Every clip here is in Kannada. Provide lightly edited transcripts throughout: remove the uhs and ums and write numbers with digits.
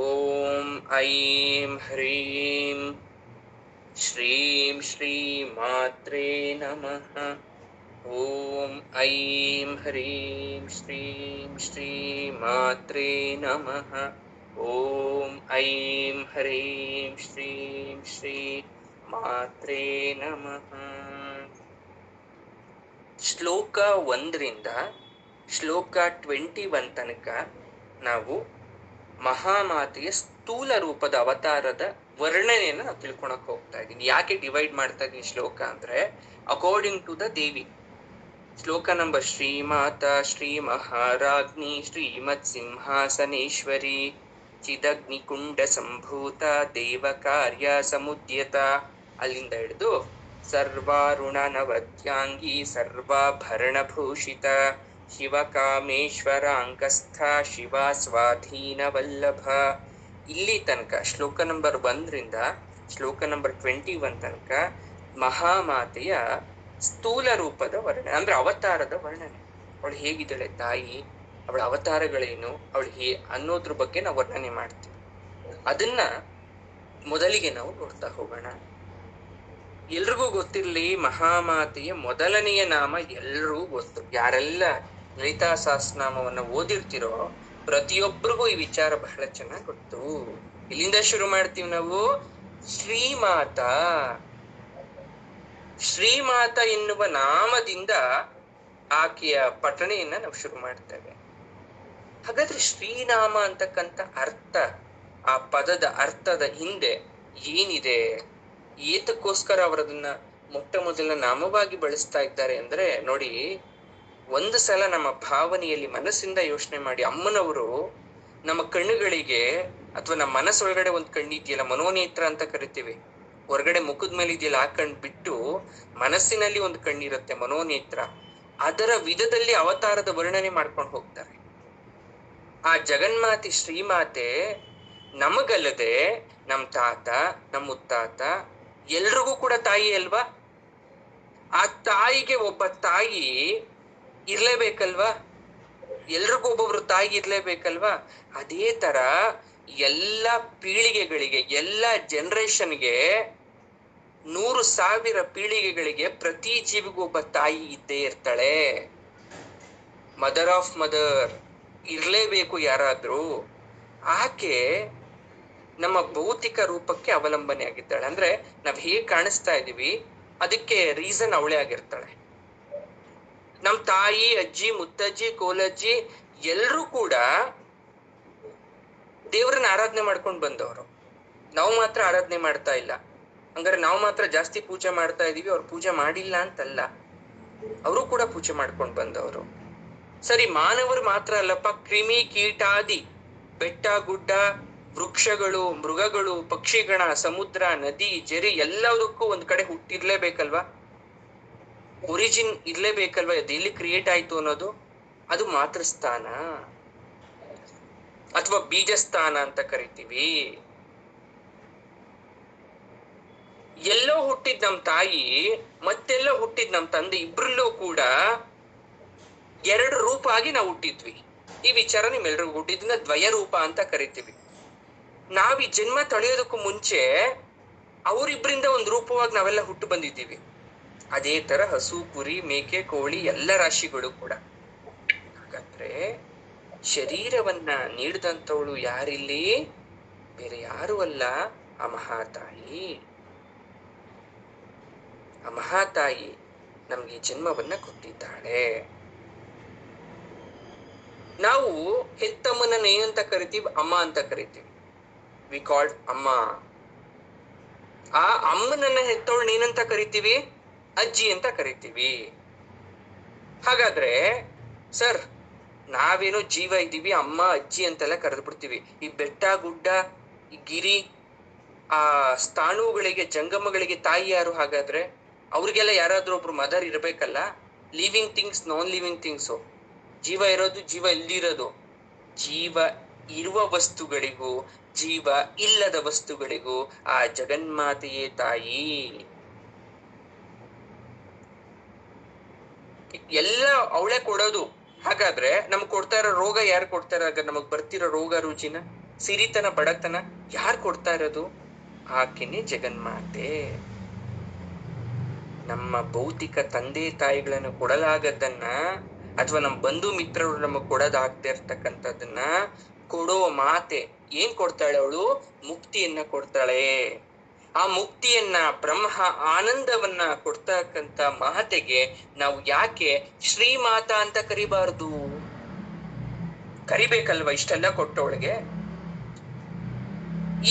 ಓಂ ಐಂ ಹ್ರೀಂ ಶ್ರೀಂ ಶ್ರೀ ಮಾತ್ರೇ ನಮಃ. ಓಂ ಐಂ ಹ್ರೀಂ ಶ್ರೀಂ ಶ್ರೀ ಮಾತ್ರೇ ನಮಃ. ಓಂ ಐಂ ಹ್ರೀಂ ಶ್ರೀಂ ಶ್ರೀ ಮಾತ್ರೇ ನಮಃ. ಶ್ಲೋಕ 1ರಿಂದ ಶ್ಲೋಕ 21 ತನಕ ನಾವು ಮಹಾಮಾತೆಯ ಸ್ಥೂಲ ರೂಪದ ಅವತಾರದ ವರ್ಣನೆಯನ್ನು ನಾವು ತಿಳ್ಕೊಳಕ್ ಹೋಗ್ತಾ ಇದ್ದೀನಿ. ಯಾಕೆ ಡಿವೈಡ್ ಮಾಡ್ತಾ ಇದ್ದೀನಿ ಶ್ಲೋಕ ಅಂದ್ರೆ, ಅಕಾರ್ಡಿಂಗ್ ಟು ದ ದೇವಿ. ಶ್ಲೋಕ ನಂಬರ್ ಶ್ರೀಮಾತಾ ಶ್ರೀ ಮಹಾರಾಜ್ಞಿ ಶ್ರೀಮತ್ ಸಿಂಹಾಸನೇಶ್ವರಿ ಚಿದಗ್ನಿ ಕುಂಡ ಸಂಭೂತ ದೇವ ಕಾರ್ಯ ಸಮುದ್ಯತ, ಅಲ್ಲಿಂದ ಹಿಡಿದು ಸರ್ವಾರುಣ ನವತ್ಯಾಂಗಿ ಸರ್ವಾಭರಣಭೂಷಿತ ಶಿವಕಾಮೇಶ್ವರ ಅಂಕಸ್ಥ ಶಿವ ಸ್ವಾಧೀನ ವಲ್ಲಭ, ಇಲ್ಲಿ ತನಕ ಶ್ಲೋಕ ನಂಬರ್ 1ರಿಂದ ಶ್ಲೋಕ ನಂಬರ್ 21 ತನಕ ಮಹಾಮಾತೆಯ ಸ್ಥೂಲ ರೂಪದ ವರ್ಣನೆ ಅಂದ್ರೆ ಅವತಾರದ ವರ್ಣನೆ. ಅವಳು ಹೇಗಿದ್ದಾಳೆ ತಾಯಿ, ಅವಳ ಅವತಾರಗಳೇನು, ಅವಳು ಅನ್ನೋದ್ರ ಬಗ್ಗೆ ನಾವು ವರ್ಣನೆ ಮಾಡ್ತೀವಿ. ಅದನ್ನ ಮೊದಲಿಗೆ ನಾವು ನೋಡ್ತಾ ಹೋಗೋಣ. ಎಲ್ರಿಗೂ ಗೊತ್ತಿರ್ಲಿ, ಮಹಾಮಾತೆಯ ಮೊದಲನೆಯ ನಾಮ ಎಲ್ರಿಗೂ ಗೊತ್ತು. ಯಾರೆಲ್ಲ ಲಲಿತಾ ಸಹಸ್ರನಾಮವನ್ನ ಓದಿರ್ತಿರೋ ಪ್ರತಿಯೊಬ್ಬರಿಗೂ ಈ ವಿಚಾರ ಬಹಳ ಚೆನ್ನಾಗಿ ಗೊತ್ತು. ಇಲ್ಲಿಂದ ಶುರು ಮಾಡ್ತೀವಿ ನಾವು. ಶ್ರೀಮಾತಾ, ಶ್ರೀಮಾತಾ ಎನ್ನುವ ನಾಮದಿಂದ ಆಕೆಯ ಪಠಣೆಯನ್ನ ನಾವು ಶುರು ಮಾಡ್ತೇವೆ. ಹಾಗಾದ್ರೆ ಶ್ರೀನಾಮ ಅಂತಕ್ಕಂಥ ಅರ್ಥ, ಆ ಪದದ ಅರ್ಥದ ಹಿಂದೆ ಏನಿದೆ, ಏತಕ್ಕೋಸ್ಕರ ಅವರದನ್ನ ಮೊಟ್ಟ ಮೊದಲ ನಾಮವಾಗಿ ಬಳಸ್ತಾ ಇದ್ದಾರೆ ಅಂದ್ರೆ ನೋಡಿ, ಒಂದು ಸಲ ನಮ್ಮ ಭಾವನೆಯಲ್ಲಿ ಮನಸ್ಸಿಂದ ಯೋಚನೆ ಮಾಡಿ. ಅಮ್ಮನವರು ನಮ್ಮ ಕಣ್ಣುಗಳಿಗೆ ಅಥವಾ ನಮ್ಮ ಮನಸ್ಸೊಳಗಡೆ ಒಂದು ಕಣ್ಣಿದೆಯಲ್ಲ, ಮನೋನೇತ್ರ ಅಂತ ಕರಿತೀವಿ, ಹೊರಗಡೆ ಮುಖದ ಮೇಲೆ ಇದೆಯಲ್ಲ ಆ ಕಣ್ಣು ಬಿಟ್ಟು ಮನಸ್ಸಿನಲ್ಲಿ ಒಂದು ಕಣ್ಣಿರುತ್ತೆ ಮನೋನೇತ್ರ, ಅದರ ವಿಧದಲ್ಲಿ ಅವತಾರದ ವರ್ಣನೆ ಮಾಡ್ಕೊಂಡು ಹೋಗ್ತಾರೆ. ಆ ಜಗನ್ಮಾತೆ ಶ್ರೀಮಾತೆ ನಮಗಲ್ಲದೆ ನಮ್ ತಾತ, ನಮ್ಮ ಮುತ್ತಾತ ಎಲ್ರಿಗೂ ಕೂಡ ತಾಯಿ ಅಲ್ವಾ. ಆ ತಾಯಿಗೆ ಒಬ್ಬ ತಾಯಿ ಇರ್ಲೇಬೇಕಲ್ವಾ, ಎಲ್ರಿಗೂ ಒಬ್ಬೊಬ್ರು ತಾಯಿ ಇರ್ಲೇಬೇಕಲ್ವಾ. ಅದೇ ತರ ಎಲ್ಲ ಪೀಳಿಗೆಗಳಿಗೆ, ಎಲ್ಲ ಜನರೇಷನ್ಗೆ, 100,000 ಪೀಳಿಗೆಗಳಿಗೆ ಪ್ರತಿ ಜೀವಿಗೂ ಒಬ್ಬ ತಾಯಿ ಇದ್ದೇ ಇರ್ತಾಳೆ. ಮದರ್ ಆಫ್ ಮದರ್ ಇರ್ಲೇಬೇಕು ಯಾರಾದ್ರೂ. ಆಕೆ ನಮ್ಮ ಭೌತಿಕ ರೂಪಕ್ಕೆ ಅವಲಂಬನೆ ಆಗಿದ್ದಾಳೆ. ಅಂದ್ರೆ ನಾವ್ ಹೇಗ್ ಕಾಣಿಸ್ತಾ ಇದೀವಿ ಅದಕ್ಕೆ ರೀಸನ್ ಅವಳೇ ಆಗಿರ್ತಾಳೆ. ನಮ್ ತಾಯಿ, ಅಜ್ಜಿ, ಮುತ್ತಜ್ಜಿ, ಕೋಲಜ್ಜಿ ಎಲ್ರೂ ಕೂಡ ದೇವ್ರನ್ನ ಆರಾಧನೆ ಮಾಡ್ಕೊಂಡು ಬಂದವರು. ನಾವು ಮಾತ್ರ ಆರಾಧನೆ ಮಾಡ್ತಾ ಇಲ್ಲ. ಹಂಗಾರೆ ನಾವು ಮಾತ್ರ ಜಾಸ್ತಿ ಪೂಜೆ ಮಾಡ್ತಾ ಇದೀವಿ, ಅವ್ರು ಪೂಜೆ ಮಾಡಿಲ್ಲ ಅಂತಲ್ಲ, ಅವರು ಕೂಡ ಪೂಜೆ ಮಾಡ್ಕೊಂಡು ಬಂದವರು. ಸರಿ, ಮಾನವರು ಮಾತ್ರ ಅಲ್ಲಪ್ಪ, ಕ್ರಿಮಿ ಕೀಟಾದಿ, ಬೆಟ್ಟ ಗುಡ್ಡ, ವೃಕ್ಷಗಳು, ಮೃಗಗಳು, ಪಕ್ಷಿಗಣ, ಸಮುದ್ರ, ನದಿ, ಜರಿ ಎಲ್ಲದಕ್ಕೂ ಒಂದ್ ಕಡೆ ಹುಟ್ಟಿರ್ಲೇಬೇಕಲ್ವಾ, ಒರಿಜಿನ್ ಇರ್ಲೇಬೇಕಲ್ವಾ. ಅದು ಎಲ್ಲಿ ಕ್ರಿಯೇಟ್ ಆಯ್ತು ಅನ್ನೋದು, ಅದು ಮಾತೃಸ್ಥಾನ ಅಥವಾ ಬೀಜಸ್ಥಾನ ಅಂತ ಕರಿತೀವಿ. ಎಲ್ಲೋ ಹುಟ್ಟಿದ್ ನಮ್ ತಾಯಿ, ಮತ್ತೆಲ್ಲೋ ಹುಟ್ಟಿದ್ ನಮ್ ತಂದೆ, ಇಬ್ರಲ್ಲೂ ಕೂಡ 2 ರೂಪ ಆಗಿ ನಾವು ಹುಟ್ಟಿದ್ವಿ. ಈ ವಿಚಾರ ನಿಮ್ಮೆಲ್ರಿಗೂ ಹುಟ್ಟಿದ್ನ ದ್ವಯ ರೂಪ ಅಂತ ಕರಿತೀವಿ. ನಾವ್ ಈ ಜನ್ಮ ತಳೆಯೋದಕ್ಕೂ ಮುಂಚೆ ಅವರಿಬ್ರಿಂದ ಒಂದು ರೂಪವಾಗಿ ನಾವೆಲ್ಲ ಹುಟ್ಟು ಬಂದಿದ್ದೀವಿ. ಅದೇ ತರ ಹಸು, ಕುರಿ, ಮೇಕೆ, ಕೋಳಿ ಎಲ್ಲ ರಾಶಿಗಳು ಕೂಡ. ಹಾಗಾದ್ರೆ ಶರೀರವನ್ನ ನೀಡಿದಂಥವಳು ಯಾರಿಲ್ಲಿ? ಬೇರೆ ಯಾರು ಅಲ್ಲ, ಆ ಮಹಾತಾಯಿ. ಆ ಮಹಾತಾಯಿ ನಮ್ಗೆ ಈ ಜನ್ಮವನ್ನ ಕೊಟ್ಟಿದ್ದಾಳೆ. ನಾವು ಹೆತ್ತಮ್ಮನನ್ನ ಏನಂತ ಕರಿತೀವಿ? ಅಮ್ಮ ಅಂತ ಕರಿತೀವಿ. ವಿ ಕಾಲ್ಡ್ ಅಮ್ಮ. ಆ ಅಮ್ಮನನ್ನ ಹೆತ್ತವಳನ್ನ ಏನಂತ ಕರಿತೀವಿ? ಅಜ್ಜಿ ಅಂತ ಕರಿತೀವಿ. ಹಾಗಾದ್ರೆ ಸರ್, ನಾವೇನೋ ಜೀವ ಇದ್ದೀವಿ, ಅಮ್ಮ ಅಜ್ಜಿ ಅಂತೆಲ್ಲ ಕರೆದು ಬಿಡ್ತೀವಿ. ಈ ಬೆಟ್ಟ ಗುಡ್ಡ, ಈ ಗಿರಿ, ಆ ಸ್ಥಾಣುಗಳಿಗೆ, ಜಂಗಮಗಳಿಗೆ ತಾಯಿ ಯಾರು? ಹಾಗಾದ್ರೆ ಅವ್ರಿಗೆಲ್ಲ ಯಾರಾದ್ರೂ ಒಬ್ರು ಮದರ್ ಇರ್ಬೇಕಲ್ಲ. Living things, non living things, ಜೀವ ಇರೋದು, ಜೀವ ಇಲ್ದಿರೋದು, ಜೀವ ಇರುವ ವಸ್ತುಗಳಿಗೂ ಜೀವ ಇಲ್ಲದ ವಸ್ತುಗಳಿಗೂ ಆ ಜಗನ್ಮಾತೆಯೇ ತಾಯಿ. ಎಲ್ಲ ಅವಳೇ ಕೊಡೋದು. ಹಾಗಾದ್ರೆ ನಮ್ಗೆ ಕೊಡ್ತಾ ಇರೋ ರೋಗ ಯಾರು ಕೊಡ್ತಾರ? ನಮಗ್ ಬರ್ತಿರೋ ರೋಗ ರುಜಿನ ಸಿರಿತನ ಬಡತನ ಯಾರು ಕೊಡ್ತಾ ಇರೋದು? ಆಕೆನೆ ಜಗನ್ಮಾತೆ. ನಮ್ಮ ಭೌತಿಕ ತಂದೆ ತಾಯಿಗಳನ್ನು ಕೊಡಲಾಗದ್ದನ್ನ ಅಥವಾ ನಮ್ಮ ಬಂಧು ಮಿತ್ರರು ನಮಗೆ ಕೊಡೋದಾಗದೆ ಇರ್ತಕ್ಕಂಥದ್ದನ್ನ ಕೊಡೋ ಮಾತೆ ಏನ್ ಕೊಡ್ತಾಳೆ? ಅವಳು ಮುಕ್ತಿಯನ್ನ ಕೊಡ್ತಾಳೆ. ಆ ಮುಕ್ತಿಯನ್ನ, ಬ್ರಹ್ಮ ಆನಂದವನ್ನ ಕೊಡ್ತಕ್ಕಂಥ ಮಾತೆಗೆ ನಾವು ಯಾಕೆ ಶ್ರೀಮಾತಾ ಅಂತ ಕರಿಬಾರದು? ಕರಿಬೇಕಲ್ವ ಇಷ್ಟೆಲ್ಲ ಕೊಟ್ಟವಳಿಗೆ.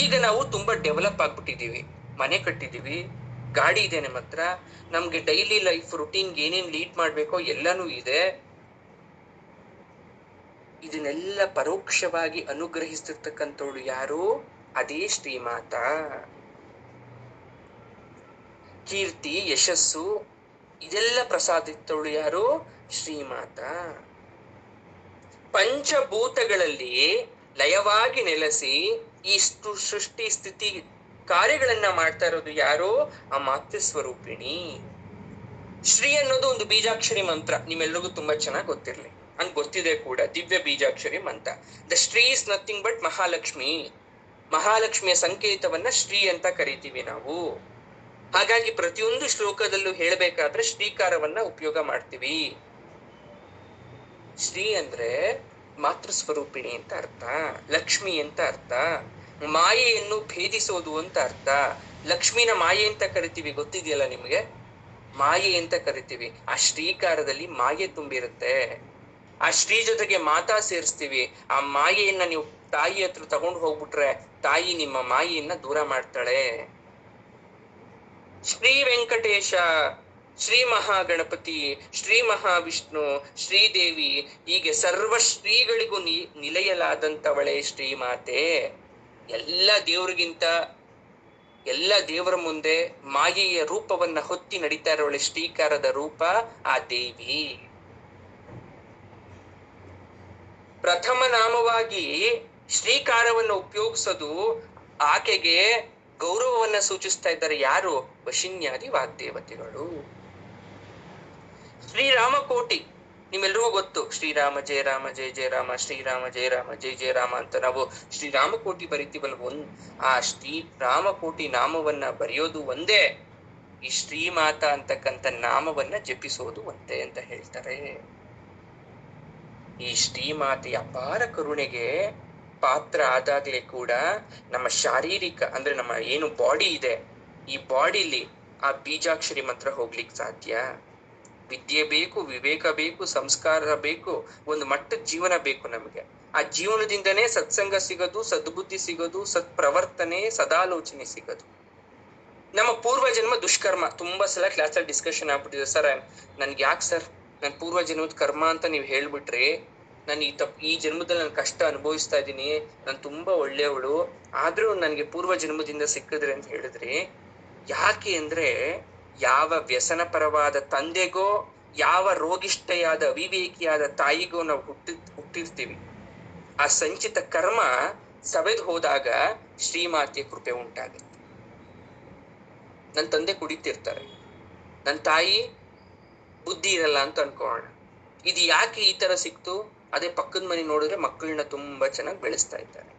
ಈಗ ನಾವು ತುಂಬಾ ಡೆವಲಪ್ ಆಗ್ಬಿಟ್ಟಿದೀವಿ, ಮನೆ ಕಟ್ಟಿದೀವಿ, ಗಾಡಿ ಇದೆ ನಮ್ಮ ಹತ್ರ, ನಮ್ಗೆ ಡೈಲಿ ಲೈಫ್ ರುಟೀನ್ ಏನೇನ್ ಲೀಡ್ ಮಾಡ್ಬೇಕೋ ಎಲ್ಲಾನು ಇದೆ. ಇದನ್ನೆಲ್ಲ ಪರೋಕ್ಷವಾಗಿ ಅನುಗ್ರಹಿಸ್ತಿರ್ತಕ್ಕಂಥವಳು ಯಾರು? ಅದೇ ಶ್ರೀಮಾತಾ. ಕೀರ್ತಿ, ಯಶಸ್ಸು ಇದೆಲ್ಲ ಪ್ರಸಾದಿತ್ತವಳು ಯಾರು? ಶ್ರೀಮಾತಾ. ಪಂಚಭೂತಗಳಲ್ಲಿ ಲಯವಾಗಿ ನೆಲೆಸಿ ಈ ಸೃಷ್ಟಿ ಸ್ಥಿತಿ ಕಾರ್ಯಗಳನ್ನ ಮಾಡ್ತಾ ಇರೋದು ಯಾರು? ಆ ಮಾತೃ ಸ್ವರೂಪಿಣಿ. ಶ್ರೀ ಅನ್ನೋದು ಒಂದು ಬೀಜಾಕ್ಷರಿ ಮಂತ್ರ, ನಿಮ್ಮೆಲ್ರಿಗೂ ತುಂಬಾ ಚೆನ್ನಾಗಿ ಗೊತ್ತಿರ್ಲಿ, ಹಂಗ್ ಗೊತ್ತಿದೆ ಕೂಡ. ದಿವ್ಯ ಬೀಜಾಕ್ಷರಿ ಮಂತ್ರ. The Shri is nothing but Mahalakshmi. ಮಹಾಲಕ್ಷ್ಮಿಯ ಸಂಕೇತವನ್ನ ಶ್ರೀ ಅಂತ ಕರಿತೀವಿ ನಾವು. ಹಾಗಾಗಿ ಪ್ರತಿಯೊಂದು ಶ್ಲೋಕದಲ್ಲೂ ಹೇಳ್ಬೇಕಾದ್ರೆ ಶ್ರೀಕಾರವನ್ನ ಉಪಯೋಗ ಮಾಡ್ತೀವಿ. ಶ್ರೀ ಅಂದ್ರೆ ಮಾತೃ ಸ್ವರೂಪಿಣಿ ಅಂತ ಅರ್ಥ, ಲಕ್ಷ್ಮಿ ಅಂತ ಅರ್ಥ, ಮಾಯೆಯನ್ನು ಭೇದಿಸೋದು ಅಂತ ಅರ್ಥ. ಲಕ್ಷ್ಮಿನ ಮಾಯೆ ಅಂತ ಕರಿತೀವಿ, ಗೊತ್ತಿದೆಯಲ್ಲ ನಿಮ್ಗೆ? ಮಾಯೆ ಅಂತ ಕರಿತೀವಿ. ಆ ಶ್ರೀಕಾರದಲ್ಲಿ ಮಾಯೆ ತುಂಬಿರುತ್ತೆ. ಆ ಶ್ರೀ ಜೊತೆಗೆ ಮಾತಾ ಸೇರಿಸ್ತೀವಿ. ಆ ಮಾಯೆಯನ್ನ ನೀವು ತಾಯಿ ಹತ್ರ ತಗೊಂಡು ಹೋಗ್ಬಿಟ್ರೆ ತಾಯಿ ನಿಮ್ಮ ಮಾಯೆಯನ್ನ ದೂರ ಮಾಡ್ತಾಳೆ. ಶ್ರೀ ವೆಂಕಟೇಶ, ಶ್ರೀ ಮಹಾಗಣಪತಿ, ಶ್ರೀ ಮಹಾವಿಷ್ಣು, ಶ್ರೀದೇವಿ, ಹೀಗೆ ಸರ್ವ ಶ್ರೀಗಳಿಗೂ ನಿಲಯಲಾದಂತವಳೆ ಶ್ರೀಮಾತೆ. ಎಲ್ಲ ದೇವ್ರಿಗಿಂತ, ಎಲ್ಲ ದೇವರ ಮುಂದೆ ಮಾಯೆಯ ರೂಪವನ್ನ ಹೊತ್ತಿ ನಡೀತಾ ಇರೋಳೆ ಶ್ರೀಕಾರದ ರೂಪ ಆ ದೇವಿ. ಪ್ರಥಮ ನಾಮವಾಗಿ ಶ್ರೀಕಾರವನ್ನು ಉಪಯೋಗಿಸೋದು ಆಕೆಗೆ ಗೌರವವನ್ನ ಸೂಚಿಸ್ತಾ ಇದ್ದಾರೆ. ಯಾರು? ವಶಿನ್ಯಾದಿ ವಾಗ್ದೇವತೆಗಳು. ಶ್ರೀರಾಮಕೋಟಿ ನಿಮ್ಮೆಲ್ರಿಗೂ ಗೊತ್ತು. ಶ್ರೀರಾಮ ಜಯ ರಾಮ ಜಯ ಜಯ ರಾಮ, ಶ್ರೀರಾಮ ಜಯ ರಾಮ ಜಯ ಜಯ ರಾಮ ಅಂತ ನಾವು ಶ್ರೀರಾಮಕೋಟಿ ಬರಿತೀವಲ್ವ. ಆ ಶ್ರೀರಾಮಕೋಟಿ ನಾಮವನ್ನ ಬರೆಯೋದು ಒಂದೇ, ಈ ಶ್ರೀಮಾತಾ ಅಂತಕ್ಕಂಥ ನಾಮವನ್ನ ಜಪಿಸೋದು ಒಂದೇ ಅಂತ ಹೇಳ್ತಾರೆ. ಈ ಶ್ರೀಮಾತೆಯ ಅಪಾರ ಕರುಣೆಗೆ ಪಾತ್ರ ಆದಾಗ್ಲೇ ಕೂಡ ನಮ್ಮ ಶಾರೀರಿಕ ಅಂದ್ರೆ ನಮ್ಮ ಏನು ಬಾಡಿ ಇದೆ, ಈ ಬಾಡಿಲಿ ಆ ಬೀಜಾಕ್ಷರಿ ಮಂತ್ರ ಹೋಗ್ಲಿಕ್ಕೆ ಸಾಧ್ಯ? ವಿದ್ಯೆ ಬೇಕು, ವಿವೇಕ ಬೇಕು, ಸಂಸ್ಕಾರ ಬೇಕು, ಒಂದು ಮಟ್ಟದ ಜೀವನ ಬೇಕು ನಮಗೆ. ಆ ಜೀವನದಿಂದನೇ ಸತ್ಸಂಗ ಸಿಗೋದು, ಸದ್ಬುದ್ಧಿ ಸಿಗೋದು, ಸತ್ಪ್ರವರ್ತನೆ, ಸದಾಲೋಚನೆ ಸಿಗೋದು. ನಮ್ಮ ಪೂರ್ವ ಜನ್ಮ ದುಷ್ಕರ್ಮ ತುಂಬಾ ಸಲ ಕ್ಲಾಸಲ್ಲಿ ಡಿಸ್ಕಷನ್ ಆಗ್ಬಿಟ್ಟಿದೆ. ಸರ್ ನನ್ಗೆ ಯಾಕೆ ಸರ್ ನನ್ ಪೂರ್ವ ಜನ್ಮದ ಕರ್ಮ ಅಂತ ನೀವು ಹೇಳ್ಬಿಟ್ರಿ, ನಾನು ಈ ಜನ್ಮದಲ್ಲಿ ನಾನು ಕಷ್ಟ ಅನುಭವಿಸ್ತಾ ಇದ್ದೀನಿ, ನಾನು ತುಂಬಾ ಒಳ್ಳೆಯವಳು, ಆದ್ರೂ ನನ್ಗೆ ಪೂರ್ವ ಜನ್ಮದಿಂದ ಸಿಕ್ಕಿದ್ರೆ ಅಂತ ಹೇಳಿದ್ರಿ. ಯಾಕೆ ಅಂದ್ರೆ ಯಾವ ವ್ಯಸನ ಪರವಾದ ತಂದೆಗೋ, ಯಾವ ರೋಗಿಷ್ಠೆಯಾದ ಅವಿವೇಕಿಯಾದ ತಾಯಿಗೋ ನಾವು ಹುಟ್ಟಿರ್ತೀವಿ. ಆ ಸಂಚಿತ ಕರ್ಮ ಸವೆದು ಹೋದಾಗ ಶ್ರೀಮಾತೆಯ ಕೃಪೆ ಉಂಟಾಗುತ್ತೆ. ನನ್ನ ತಂದೆ ಕುಡಿತಿರ್ತಾರೆ, ನನ್ನ ತಾಯಿ ಬುದ್ಧಿ ಇರಲ್ಲ ಅಂತ ಅನ್ಕೋಣ. ಇದು ಯಾಕೆ ಈ ತರ ಸಿಕ್ತು? ಅದೇ ಪಕ್ಕದ ಮನೆ ನೋಡಿದ್ರೆ ಮಕ್ಕಳನ್ನ ತುಂಬಾ ಚೆನ್ನಾಗಿ ಬೆಳೆಸ್ತಾ ಇದ್ದಾರೆ.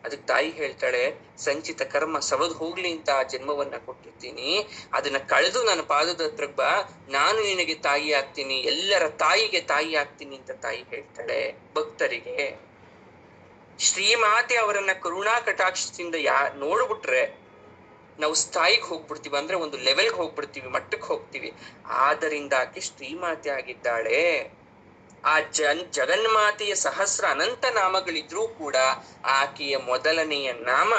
ಅದಕ್ಕೆ ತಾಯಿ ಹೇಳ್ತಾಳೆ, ಸಂಚಿತ ಕರ್ಮ ಸವದ್ ಹೋಗ್ಲಿ ಅಂತ ಆ ಜನ್ಮವನ್ನ ಕೊಟ್ಟಿರ್ತೀನಿ, ಅದನ್ನ ಕಳೆದು ನನ್ನ ಪಾದದ ಹತ್ರ ಬಾ, ನಾನು ನಿನಗೆ ತಾಯಿ ಆಗ್ತೀನಿ, ಎಲ್ಲರ ತಾಯಿಗೆ ತಾಯಿ ಆಗ್ತೀನಿ ಅಂತ ತಾಯಿ ಹೇಳ್ತಾಳೆ ಭಕ್ತರಿಗೆ. ಶ್ರೀಮಾತೆ ಅವರನ್ನ ಕರುಣಾ ಕಟಾಕ್ಷದಿಂದ ನೋಡ್ಬಿಟ್ರೆ ನಾವು ಸ್ಥಾಯಿಗೆ ಹೋಗ್ಬಿಡ್ತೀವಿ, ಅಂದ್ರೆ ಒಂದು ಲೆವೆಲ್ಗೆ ಹೋಗ್ಬಿಡ್ತೀವಿ, ಮಟ್ಟಕ್ಕೆ ಹೋಗ್ತೀವಿ. ಆದ್ದರಿಂದ ಆಕೆ ಶ್ರೀಮಾತೆ ಆಗಿದ್ದಾಳೆ. ಆ ಜಗನ್ಮಾತೆಯ ಸಹಸ್ರ ಅನಂತ ನಾಮಗಳಿದ್ರೂ ಕೂಡ ಆಕೆಯ ಮೊದಲನೆಯ ನಾಮ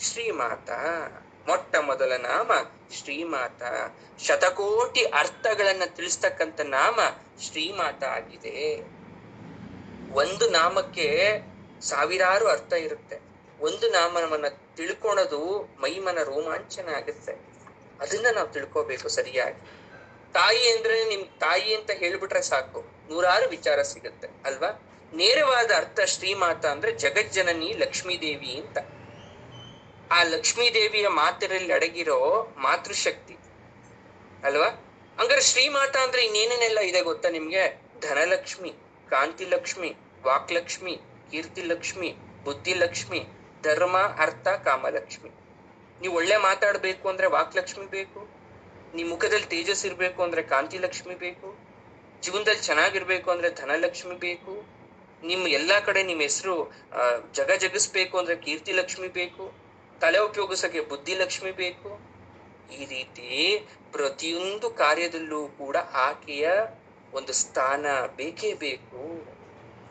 ಶ್ರೀಮಾತಾ. ಮೊಟ್ಟ ಮೊದಲ ನಾಮ ಶ್ರೀಮಾತಾ. ಶತಕೋಟಿ ಅರ್ಥಗಳನ್ನ ತಿಳಿಸ್ತಕ್ಕಂಥ ನಾಮ ಶ್ರೀಮಾತಾ ಆಗಿದೆ. ಒಂದು ನಾಮಕ್ಕೆ ಸಾವಿರಾರು ಅರ್ಥ ಇರುತ್ತೆ. ಒಂದು ನಾಮವನ್ನ ತಿಳ್ಕೊಳೋದು ಮೈಮನ ರೋಮಾಂಚನ ಆಗುತ್ತೆ. ಅದನ್ನ ನಾವು ತಿಳ್ಕೋಬೇಕು ಸರಿಯಾಗಿ. ತಾಯಿ ಅಂದ್ರೆ ನಿಮ್ ತಾಯಿ ಅಂತ ಹೇಳ್ಬಿಟ್ರೆ ಸಾಕು, ನೂರಾರು ವಿಚಾರ ಸಿಗುತ್ತೆ ಅಲ್ವಾ? ನೇರವಾದ ಅರ್ಥ ಶ್ರೀಮಾತಾ ಅಂದ್ರೆ ಜಗಜ್ಜನನಿ ಲಕ್ಷ್ಮೀ ದೇವಿ ಅಂತ. ಆ ಲಕ್ಷ್ಮೀ ದೇವಿಯ ಮಾತಿನಲ್ಲಿ ಅಡಗಿರೋ ಮಾತೃಶಕ್ತಿ ಅಲ್ವಾ? ಹಂಗಾರೆ ಶ್ರೀಮಾತಾ ಅಂದ್ರೆ ಇನ್ನೇನೇನೆಲ್ಲ ಇದೆ ಗೊತ್ತಾ ನಿಮ್ಗೆ? ಧನಲಕ್ಷ್ಮಿ, ಕಾಂತಿ ಲಕ್ಷ್ಮಿ, ವಾಕ್ಲಕ್ಷ್ಮಿ, ಕೀರ್ತಿ ಲಕ್ಷ್ಮಿ, ಬುದ್ಧಿಲಕ್ಷ್ಮಿ, ಧರ್ಮ ಅರ್ಥ ಕಾಮಲಕ್ಷ್ಮಿ. ನೀವು ಒಳ್ಳೆ ಮಾತಾಡ್ಬೇಕು ಅಂದ್ರೆ ವಾಕ್ಲಕ್ಷ್ಮಿ ಬೇಕು, ನಿಮ್ ಮುಖದಲ್ಲಿ ತೇಜಸ್ ಇರ್ಬೇಕು ಅಂದ್ರೆ ಕಾಂತಿ ಲಕ್ಷ್ಮಿ ಬೇಕು, ಜೀವನದಲ್ಲಿ ಚೆನ್ನಾಗಿರ್ಬೇಕು ಅಂದ್ರೆ ಧನಲಕ್ಷ್ಮಿ ಬೇಕು, ನಿಮ್ ಎಲ್ಲಾ ಕಡೆ ನಿಮ್ ಹೆಸರು ಜಗಿಸ್ಬೇಕು ಅಂದ್ರೆ ಕೀರ್ತಿ ಲಕ್ಷ್ಮಿ ಬೇಕು, ತಲೆ ಉಪಯೋಗಿಸಕ್ಕೆ ಬುದ್ಧಿ ಲಕ್ಷ್ಮಿ ಬೇಕು. ಈ ರೀತಿ ಪ್ರತಿಯೊಂದು ಕಾರ್ಯದಲ್ಲೂ ಕೂಡ ಆಕೆಯ ಒಂದು ಸ್ಥಾನ ಬೇಕೇ ಬೇಕು.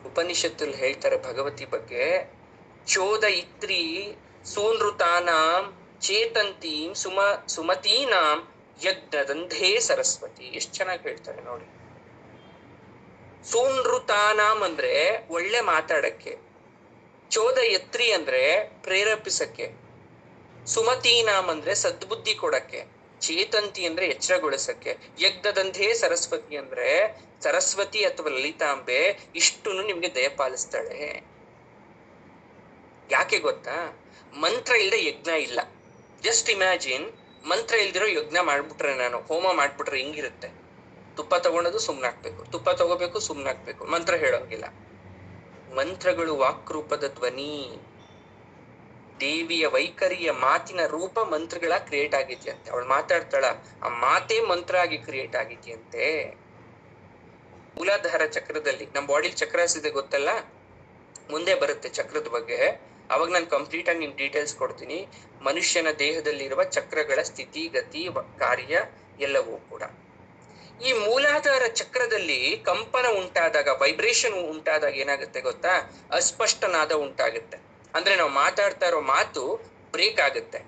ಉಪನಿಷತ್ತಲ್ಲಿ ಹೇಳ್ತಾರೆ ಭಗವತಿ ಬಗ್ಗೆ, ಚೋದ ಇತ್ರಿ ಸೂನೃತಾನಾಂ ಚೇತಂತೀಂ ಸುಮತೀನಾಂ ಯಜ್ಞದಂಧೇ ಸರಸ್ವತಿ. ಎಷ್ಟ್ ಚೆನ್ನಾಗಿ ಹೇಳ್ತಾರೆ ನೋಡಿ. ಸೂನೃತಾನಾಂ ಅಂದ್ರೆ ಒಳ್ಳೆ ಮಾತಾಡಕ್ಕೆ, ಚೋದ ಯತ್ರಿ ಅಂದ್ರೆ ಪ್ರೇರೇಪಿಸಕ್ಕೆ, ಸುಮತೀನಾಂ ಅಂದ್ರೆ ಸದ್ಬುದ್ಧಿ ಕೊಡಕ್ಕೆ, ಚೇತಂತಿ ಅಂದ್ರೆ ಎಚ್ಚರಗೊಳಿಸಕ್ಕೆ, ಯಜ್ಞದಂಧೇ ಸರಸ್ವತಿ ಅಂದ್ರೆ ಸರಸ್ವತಿ ಅಥವಾ ಲಲಿತಾಂಬೆ ಇಷ್ಟನ್ನು ನಿಮ್ಗೆ ದಯಪಾಲಿಸ್ತಾಳೆ. ಯಾಕೆ ಗೊತ್ತಾ? ಮಂತ್ರ ಇಲ್ಲದೆ ಯಜ್ಞ ಇಲ್ಲ. ಜಸ್ಟ್ ಇಮ್ಯಾಜಿನ್, ಮಂತ್ರ ಇಲ್ದಿರೋ ಯಜ್ಞ ಮಾಡ್ಬಿಟ್ರೆ, ನಾನು ಹೋಮ ಮಾಡ್ಬಿಟ್ರೆ ಹಿಂಗಿರುತ್ತೆ. ತುಪ್ಪ ತಗೊಳೋದು ಸುಮ್ನಾಕ್ಬೇಕು, ತುಪ್ಪ ತಗೋಬೇಕು ಸುಮ್ನಾಕ್ಬೇಕು, ಮಂತ್ರ ಹೇಳೋಂಗಿಲ್ಲ. ಮಂತ್ರಗಳು ವಾಕ್ರೂಪದ ಧ್ವನಿ, ದೇವಿಯ ವೈಖರಿಯ ಮಾತಿನ ರೂಪ ಮಂತ್ರಗಳ ಕ್ರಿಯೇಟ್ ಆಗಿದೆಯಂತೆ. ಅವಳು ಮಾತಾಡ್ತಾಳ, ಆ ಮಾತೇ ಮಂತ್ರ ಆಗಿ ಕ್ರಿಯೇಟ್ ಆಗಿದೆಯಂತೆ. ಮೂಲಾಧಾರ ಚಕ್ರದಲ್ಲಿ, ನಮ್ ಬಾಡಿಲಿ ಚಕ್ರಸ್ ಇದೆ ಗೊತ್ತಲ್ಲ, ಮುಂದೆ ಬರುತ್ತೆ ಚಕ್ರದ ಬಗ್ಗೆ. ಅವಾಗ ನಾನು ಕಂಪ್ಲೀಟ್ ಆಗಿ ನಿಮ್ ಡೀಟೇಲ್ಸ್ ಕೊಡ್ತೀನಿ. ಮನುಷ್ಯನ ದೇಹದಲ್ಲಿರುವ ಚಕ್ರಗಳ ಸ್ಥಿತಿ, ಗತಿ, ಕಾರ್ಯ ಎಲ್ಲವೂ ಕೂಡ. ಈ ಮೂಲಾಧಾರ ಚಕ್ರದಲ್ಲಿ ಕಂಪನ ಉಂಟಾದಾಗ, ವೈಬ್ರೇಷನ್ ಉಂಟಾದಾಗ ಏನಾಗುತ್ತೆ ಗೊತ್ತಾ? ಅಸ್ಪಷ್ಟನಾದ ಉಂಟಾಗುತ್ತೆ. ಅಂದ್ರೆ ನಾವು ಮಾತಾಡ್ತಾ ಇರೋ ಮಾತು ಬ್ರೇಕ್ ಆಗುತ್ತೆ,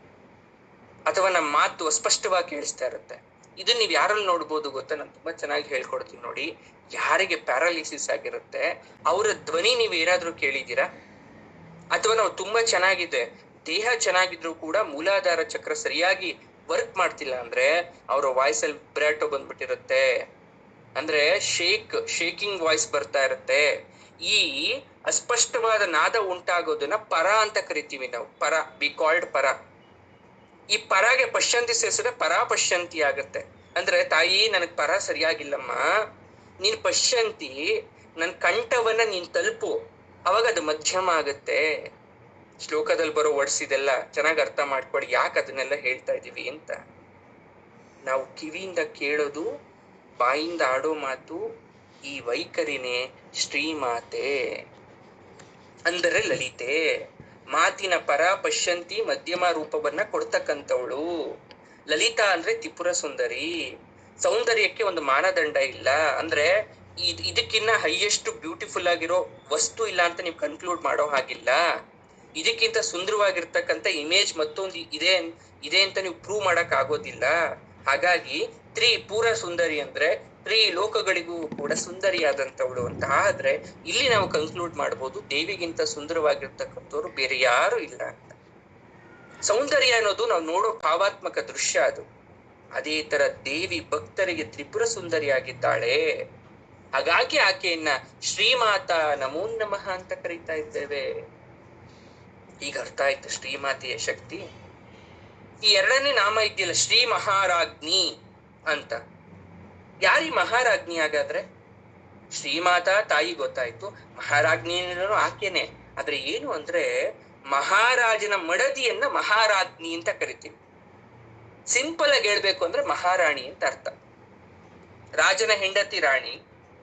ಅಥವಾ ನಮ್ಮ ಮಾತು ಅಸ್ಪಷ್ಟವಾಗಿ ಕೇಳಿಸ್ತಾ ಇರುತ್ತೆ. ಇದನ್ನ ನೀವ್ ಯಾರಲ್ಲಿ ನೋಡ್ಬೋದು ಗೊತ್ತಾ? ನಾನು ತುಂಬಾ ಚೆನ್ನಾಗಿ ಹೇಳ್ಕೊಡ್ತೀನಿ ನೋಡಿ. ಯಾರಿಗೆ ಪ್ಯಾರಾಲಿಸಿಸ್ ಆಗಿರುತ್ತೆ ಅವರ ಧ್ವನಿ ನೀವ್ ಏನಾದ್ರೂ ಕೇಳಿದ್ದೀರಾ? ಅಥವಾ ನಾವು ತುಂಬಾ ಚೆನ್ನಾಗಿದೆ, ದೇಹ ಚೆನ್ನಾಗಿದ್ರು ಕೂಡ ಮೂಲಾಧಾರ ಚಕ್ರ ಸರಿಯಾಗಿ ವರ್ಕ್ ಮಾಡ್ತಿಲ್ಲ ಅಂದ್ರೆ ಅವರ ವಾಯ್ಸ್ ಅಲ್ಲಿ ಬ್ರಾಟೋ ಬಂದ್ಬಿಟ್ಟಿರುತ್ತೆ, ಅಂದ್ರೆ ಶೇಕಿಂಗ್ ವಾಯ್ಸ್ ಬರ್ತಾ ಇರುತ್ತೆ. ಈ ಅಸ್ಪಷ್ಟವಾದ ನಾದ ಉಂಟಾಗೋದನ್ನ ಪರ ಅಂತ ಕರಿತೀವಿ ನಾವು. ಪರ, ಬಿ ಕಾಲ್ಡ್ ಪರ. ಈ ಪರಾಗೆ ಪಶ್ಯಂತಿ ಸೇರಿಸಿದ್ರೆ ಪರಾ ಪಶ್ಯಂತಿ ಆಗತ್ತೆ. ಅಂದ್ರೆ ತಾಯಿ ನನಗ್ ಪರ ಸರಿಯಾಗಿಲ್ಲಮ್ಮ, ನೀನ್ ಪಶ್ಯಂತಿ, ನನ್ ಕಂಠವನ್ನ ನೀನ್ ತಲುಪು, ಅವಾಗ ಅದು ಮಧ್ಯಮ ಆಗತ್ತೆ. ಶ್ಲೋಕದಲ್ಲಿ ಬರೋ ವರ್ಡ್ಸ್ ಇದೆಲ್ಲ ಚೆನ್ನಾಗಿ ಅರ್ಥ ಮಾಡ್ಕೊಳ್ಳಿ, ಯಾಕೆ ಅದನ್ನೆಲ್ಲ ಹೇಳ್ತಾ ಇದೀವಿ ಅಂತ. ನಾವು ಕಿವಿಯಿಂದ ಕೇಳೋದು, ಬಾಯಿಂದ ಆಡೋ ಮಾತು, ಈ ವೈಖರಿನೇ ಶ್ರೀಮಾತೆ ಅಂದರೆ ಲಲಿತೆ. ಮಾತಿನ ಪರ ಪಶ್ಯಂತಿ ಮಧ್ಯಮ ರೂಪವನ್ನ ಕೊಡ್ತಕ್ಕಂಥವಳು. ಲಲಿತಾ ಅಂದ್ರೆ ತ್ರಿಪುರ ಸುಂದರಿ. ಸೌಂದರ್ಯಕ್ಕೆ ಒಂದು ಮಾನದಂಡ ಇಲ್ಲ, ಅಂದ್ರೆ ಇದಕ್ಕಿನ್ನ ಹೈಯೆಸ್ಟ್ ಬ್ಯೂಟಿಫುಲ್ ಆಗಿರೋ ವಸ್ತು ಇಲ್ಲ ಅಂತ ನೀವು ಕನ್ಕ್ಲೂಡ್ ಮಾಡೋ ಹಾಗಿಲ್ಲ. ಇದಕ್ಕಿಂತ ಸುಂದರವಾಗಿರ್ತಕ್ಕಂಥ ಇಮೇಜ್ ಮತ್ತೊಂದು ಇದೆ ಅಂತ ನೀವು ಪ್ರೂವ್ ಮಾಡಕ್ ಆಗೋದಿಲ್ಲ. ಹಾಗಾಗಿ ಪೂರ ಸುಂದರಿ ಅಂದ್ರೆ ಲೋಕಗಳಿಗೂ ಕೂಡ ಸುಂದರಿಯಾದಂಥವಳು ಅಂತ ಆದ್ರೆ ಇಲ್ಲಿ ನಾವು ಕನ್ಕ್ಲೂಡ್ ಮಾಡ್ಬೋದು, ದೇವಿಗಿಂತ ಸುಂದರವಾಗಿರ್ತಕ್ಕಂಥವ್ರು ಬೇರೆ ಯಾರು ಇಲ್ಲ ಅಂತ. ಸೌಂದರ್ಯ ಅನ್ನೋದು ನಾವು ನೋಡೋ ಭಾವಾತ್ಮಕ ದೃಶ್ಯ ಅದು. ಅದೇ ತರ ದೇವಿ ಭಕ್ತರಿಗೆ ತ್ರಿಪುರ ಸುಂದರಿಯಾಗಿದ್ದಾಳೆ. ಹಾಗಾಗಿ ಆಕೆಯನ್ನ ಶ್ರೀಮಾತಾ ನಮೋ ನಮಃ ಅಂತ ಕರೀತಾ ಇದ್ದೇವೆ. ಈಗ ಅರ್ಥ ಆಯ್ತು ಶ್ರೀಮಾತೆಯ ಶಕ್ತಿ. ಈ ಎರಡನೇ ನಾಮ ಇದೆಯಲ್ಲ, ಶ್ರೀ ಮಹಾರಾಜ್ಞಿ ಅಂತ. ಯಾರಿ ಮಹಾರಾಜ್ಞಿ ಹಾಗಾದ್ರೆ? ಶ್ರೀಮಾತಾ ತಾಯಿ ಗೊತ್ತಾಯ್ತು, ಮಹಾರಾಜ್ಞಿ ಆಕೆನೆ. ಆದ್ರೆ ಏನು ಅಂದ್ರೆ ಮಹಾರಾಜನ ಮಡದಿಯನ್ನ ಮಹಾರಾಜ್ಞಿ ಅಂತ ಕರಿತೀವಿ. ಸಿಂಪಲ್ ಆಗಿ ಹೇಳ್ಬೇಕು ಅಂದ್ರೆ ಮಹಾರಾಣಿ ಅಂತ ಅರ್ಥ. ರಾಜನ ಹೆಂಡತಿ ರಾಣಿ,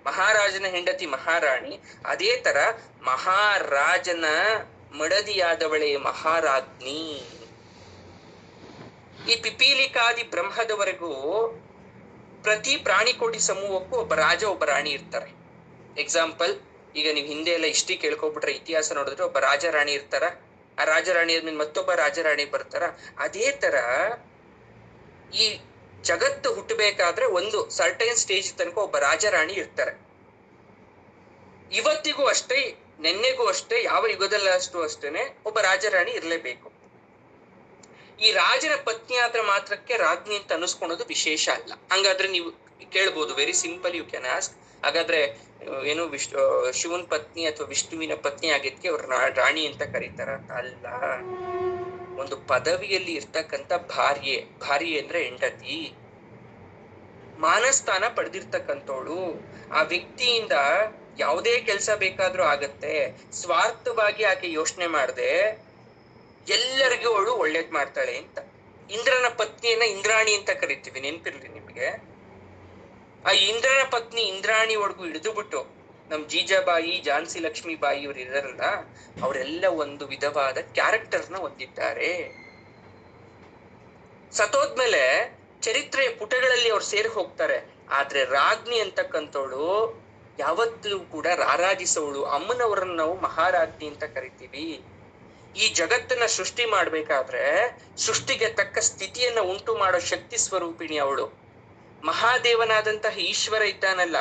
ಮಹಾರಾಜನ ಹೆಂಡತಿ ಮಹಾರಾಣಿ. ಅದೇ ತರ ಮಹಾರಾಜನ ಮಡದಿಯಾದವಳೇ ಮಹಾರಾಜ್ಞಿ. ಈ ಪಿಪೀಲಿಕಾದಿ ಬ್ರಹ್ಮದವರೆಗೂ ಪ್ರತಿ ಪ್ರಾಣಿಕೋಟಿ ಸಮೂಹಕ್ಕೂ ಒಬ್ಬ ರಾಜ ಒಬ್ಬ ರಾಣಿ ಇರ್ತಾರೆ. ಎಕ್ಸಾಂಪಲ್, ಈಗ ನೀವು ಹಿಂದೆ ಎಲ್ಲ ಹಿಸ್ಟ್ರಿ ಕೇಳ್ಕೊಬಿಟ್ರೆ, ಇತಿಹಾಸ ನೋಡಿದ್ರೆ ಒಬ್ಬ ರಾಜ ರಾಣಿ ಇರ್ತಾರ, ಆ ರಾಜ ರಾಣಿ ಆದ್ಮೇಲೆ ಮತ್ತೊಬ್ಬ ರಾಜ ರಾಣಿ ಬರ್ತಾರ. ಅದೇ ತರ ಈ ಜಗತ್ತು ಹುಟ್ಟಬೇಕಾದ್ರೆ ಒಂದು ಸರ್ಟೈನ್ ಸ್ಟೇಜ್ ತನಕ ಒಬ್ಬ ರಾಜ ರಾಣಿ ಇರ್ತಾರೆ. ಇವತ್ತಿಗೂ ಅಷ್ಟೇ, ನೆನ್ನೆಗೂ ಅಷ್ಟೇ, ಯಾವ ಯುಗದಲ್ಲೂ ಅಷ್ಟೇನೆ ಒಬ್ಬ ರಾಜರಾಣಿ ಇರ್ಲೇಬೇಕು. ಈ ರಾಜನ ಪತ್ನಿ ಆದ್ರೆ ಮಾತ್ರಕ್ಕೆ ರಾಜ್ಞಿ ಅಂತ ಅನಿಸ್ಕೊಳೋದು ವಿಶೇಷ ಅಲ್ಲ. ಹಂಗಾದ್ರೆ ನೀವು ಕೇಳ್ಬೋದು, very simple, you can ask, ಹಾಗಾದ್ರೆ ಏನು ಶಿವನ್ ಪತ್ನಿ ಅಥವಾ ವಿಷ್ಣುವಿನ ಪತ್ನಿ ಆಗಿದ್ಕೆ ಅವ್ರ ರಾಣಿ ಅಂತ ಕರೀತಾರ? ಅಲ್ಲ. ಒಂದು ಪದವಿಯಲ್ಲಿ ಇರ್ತಕ್ಕಂಥ ಭಾರ್ಯೆ ಅಂದ್ರೆ ಹೆಂಡತಿ, ಮಾನಸ್ಥಾನ ಪಡೆದಿರ್ತಕ್ಕಂಥವಳು. ಆ ವ್ಯಕ್ತಿಯಿಂದ ಯಾವುದೇ ಕೆಲಸ ಬೇಕಾದ್ರೂ ಆಗತ್ತೆ. ಸ್ವಾರ್ಥವಾಗಿ ಆಕೆ ಯೋಚನೆ ಮಾಡದೆ ಎಲ್ಲರಿಗೂ ಅವಳು ಒಳ್ಳೇದ್ ಮಾಡ್ತಾಳೆ ಅಂತ. ಇಂದ್ರನ ಪತ್ನಿಯನ್ನ ಇಂದ್ರಾಣಿ ಅಂತ ಕರಿತೀವಿ, ನೆನ್ಪಿರ್ಲಿ ನಿಮ್ಗೆ. ಆ ಇಂದ್ರನ ಪತ್ನಿ ಇಂದ್ರಾಣಿವರೆಗೂ ಹಿಡಿದು ಬಿಟ್ಟು ನಮ್ ಜೀಜಾಬಾಯಿ, ಝಾನ್ಸಿ ಲಕ್ಷ್ಮೀ ಬಾಯಿ ಇವ್ರು ಇದಾರಲ್ಲ, ಅವರೆಲ್ಲ ಒಂದು ವಿಧವಾದ ಕ್ಯಾರೆಕ್ಟರ್ನ ಹೊಂದಿದ್ದಾರೆ. ಸತ್ತೋದ್ಮೇಲೆ ಚರಿತ್ರೆಯ ಪುಟಗಳಲ್ಲಿ ಅವ್ರು ಸೇರಿ ಹೋಗ್ತಾರೆ. ಆದ್ರೆ ರಾಜ್ಞಿ ಅಂತಕ್ಕಂಥವಳು ಯಾವತ್ತೂ ಕೂಡ ರಾರಾಜಿಸೋಳು. ಅಮ್ಮನವರನ್ನ ನಾವು ಮಹಾರಾಜ್ಞಿ ಅಂತ ಕರಿತೀವಿ. ಈ ಜಗತ್ತನ್ನ ಸೃಷ್ಟಿ ಮಾಡ್ಬೇಕಾದ್ರೆ ಸೃಷ್ಟಿಗೆ ತಕ್ಕ ಸ್ಥಿತಿಯನ್ನ ಉಂಟು ಮಾಡೋ ಶಕ್ತಿ ಸ್ವರೂಪಿಣಿ ಅವಳು. ಮಹಾದೇವನಾದಂತಹ ಈಶ್ವರ ಇದ್ದಾನಲ್ಲ,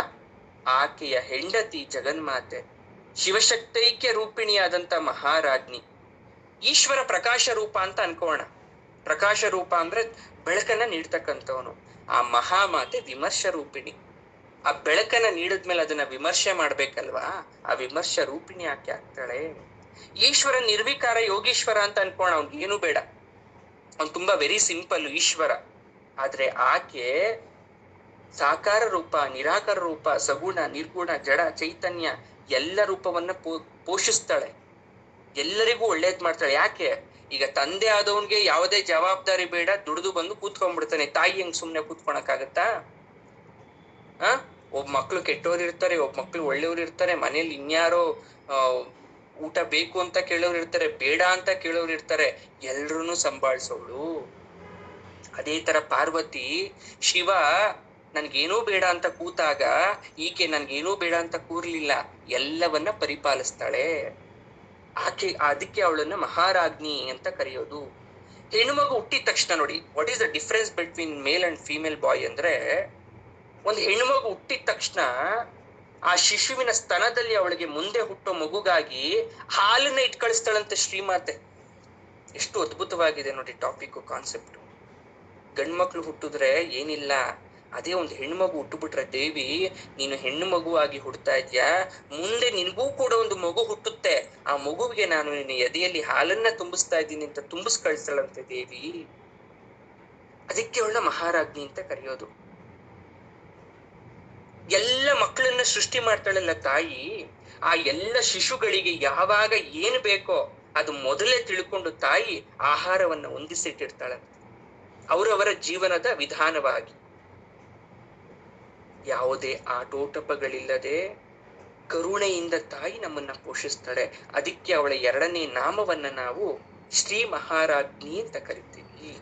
ಆಕೆಯ ಹೆಂಡತಿ ಜಗನ್ಮಾತೆ, ಶಿವಶಕ್ತೈಕ್ಯ ರೂಪಿಣಿಯಾದಂತ ಮಹಾರಾಜ್ಞಿ. ಈಶ್ವರ ಪ್ರಕಾಶ ರೂಪ ಅಂತ ಅನ್ಕೋಣ. ಪ್ರಕಾಶ ರೂಪ ಅಂದ್ರೆ ಬೆಳಕನ್ನ ನೀಡ್ತಕ್ಕಂಥವನು. ಆ ಮಹಾಮಾತೆ ವಿಮರ್ಶ ರೂಪಿಣಿ. ಆ ಬೆಳಕನ್ನ ನೀಡಿದ್ಮೇಲೆ ಅದನ್ನ ವಿಮರ್ಶೆ ಮಾಡ್ಬೇಕಲ್ವಾ, ಆ ವಿಮರ್ಶ ರೂಪಿಣಿ ಆಕೆ ಆಗ್ತಾಳೆ. ಈಶ್ವರ ನಿರ್ವಿಕಾರ ಯೋಗೀಶ್ವರ ಅಂತ ಅನ್ಕೋಣ. ಅವ್ನಿಗೆ ಏನು ಬೇಡ, ಅವ್ನು ತುಂಬಾ ವೆರಿ ಸಿಂಪಲ್ ಈಶ್ವರ. ಆದ್ರೆ ಆಕೆ ಸಾಕಾರ ರೂಪ, ನಿರಾಕಾರ ರೂಪ, ಸಗುಣ, ನಿರ್ಗುಣ, ಜಡ, ಚೈತನ್ಯ ಎಲ್ಲ ರೂಪವನ್ನ ಪೋಷಿಸ್ತಾಳೆ. ಎಲ್ಲರಿಗೂ ಒಳ್ಳೇದ್ ಮಾಡ್ತಾಳೆ. ಯಾಕೆ? ಈಗ ತಂದೆ ಆದವನ್ಗೆ ಯಾವುದೇ ಜವಾಬ್ದಾರಿ ಬೇಡ, ದುಡಿದು ಬಂದು ಕೂತ್ಕೊಂಡ್ಬಿಡ್ತಾನೆ. ತಾಯಿ ಹೆಂಗ್ ಸುಮ್ನೆ ಕೂತ್ಕೊಳಕ್ಕಾಗತ್ತಾ? ಒಬ್ಬ ಮಕ್ಳು ಕೆಟ್ಟೋರು ಇರ್ತಾರೆ, ಒಬ್ಬ ಮಕ್ಳು ಒಳ್ಳೆಯವ್ರು ಇರ್ತಾರೆ. ಮನೇಲಿ ಇನ್ಯಾರೋ ಊಟ ಬೇಕು ಅಂತ ಕೇಳೋರು ಇರ್ತಾರೆ, ಬೇಡ ಅಂತ ಕೇಳೋರು ಇರ್ತಾರೆ. ಎಲ್ರೂನು ಸಂಭಾಳಿಸೋಳು. ಅದೇ ತರ ಪಾರ್ವತಿ, ಶಿವ ನನ್ಗೇನೂ ಬೇಡ ಅಂತ ಕೂತಾಗ ಈಕೆ ನನ್ಗೇನೂ ಬೇಡ ಅಂತ ಕೂರ್ಲಿಲ್ಲ, ಎಲ್ಲವನ್ನ ಪರಿಪಾಲಿಸ್ತಾಳೆ ಆಕೆ. ಅದಕ್ಕೆ ಅವಳನ್ನ ಮಹಾರಾಜ್ಞಿ ಅಂತ ಕರೆಯೋದು. ಹೆಣ್ಣುಮಗು ಹುಟ್ಟಿದ ತಕ್ಷಣ ನೋಡಿ, what is the difference between male and female ಬಾಯ್ ಅಂದ್ರೆ, ಒಂದು ಹೆಣ್ಣುಮಗು ಹುಟ್ಟಿದ ತಕ್ಷಣ ಆ ಶಿಶುವಿನ ಸ್ತನದಲ್ಲಿ ಅವಳಿಗೆ ಮುಂದೆ ಹುಟ್ಟೋ ಮಗುಗಾಗಿ ಹಾಲನ್ನ ಇಟ್ ಕಳಿಸ್ತಾಳಂತೆ ಶ್ರೀಮಾತೆ. ಎಷ್ಟು ಅದ್ಭುತವಾಗಿದೆ ನೋಡಿ ಟಾಪಿಕ್, ಕಾನ್ಸೆಪ್ಟ್. ಗಂಡ್ಮಕ್ಳು ಹುಟ್ಟಿದ್ರೆ ಏನಿಲ್ಲ, ಅದೇ ಒಂದು ಹೆಣ್ಮಗು ಹುಟ್ಟುಬಿಟ್ರೆ, ದೇವಿ ನೀನು ಹೆಣ್ಣು ಮಗುವಾಗಿ ಹುಡ್ತಾ ಇದ್ಯಾ, ಮುಂದೆ ನಿನ್ಗೂ ಕೂಡ ಒಂದು ಮಗು ಹುಟ್ಟುತ್ತೆ, ಆ ಮಗುವಿಗೆ ನಾನು ನಿನ್ನ ಎದೆಯಲ್ಲಿ ಹಾಲನ್ನ ತುಂಬಿಸ್ತಾ ಇದ್ದೀನಿ ಅಂತ ತುಂಬಿಸ್ ಕಳಿಸ್ತಾಳಂತೆ ದೇವಿ. ಅದಕ್ಕೆ ಅವಳ ಮಹಾರಾಜ್ಞಿ ಅಂತ ಕರೆಯೋದು. ಎಲ್ಲ ಮಕ್ಕಳನ್ನ ಸೃಷ್ಟಿ ಮಾಡ್ತಾಳಲ್ಲ ತಾಯಿ, ಆ ಎಲ್ಲ ಶಿಶುಗಳಿಗೆ ಯಾವಾಗ ಏನು ಬೇಕೋ ಅದು ಮೊದಲೇ ತಿಳ್ಕೊಂಡು ತಾಯಿ ಆಹಾರವನ್ನ ಹೊಂದಿಸಿಟ್ಟಿರ್ತಾಳಂತೆ ಅವರವರ ಜೀವನದ ವಿಧಾನವಾಗಿ. ಯಾವುದೇ ಆಟೋಟಪಗಳಿಲ್ಲದೆ ಕರುಣೆಯಿಂದ ತಾಯಿ ನಮ್ಮನ್ನ ಪೋಷಿಸ್ತಾಳೆ. ಅದಕ್ಕೆ ಅವಳ ಎರಡನೇ ನಾಮವನ್ನ ನಾವು ಶ್ರೀ ಮಹಾರಾಜ್ಞಿ ಅಂತ ಕರಿತೀವಿ.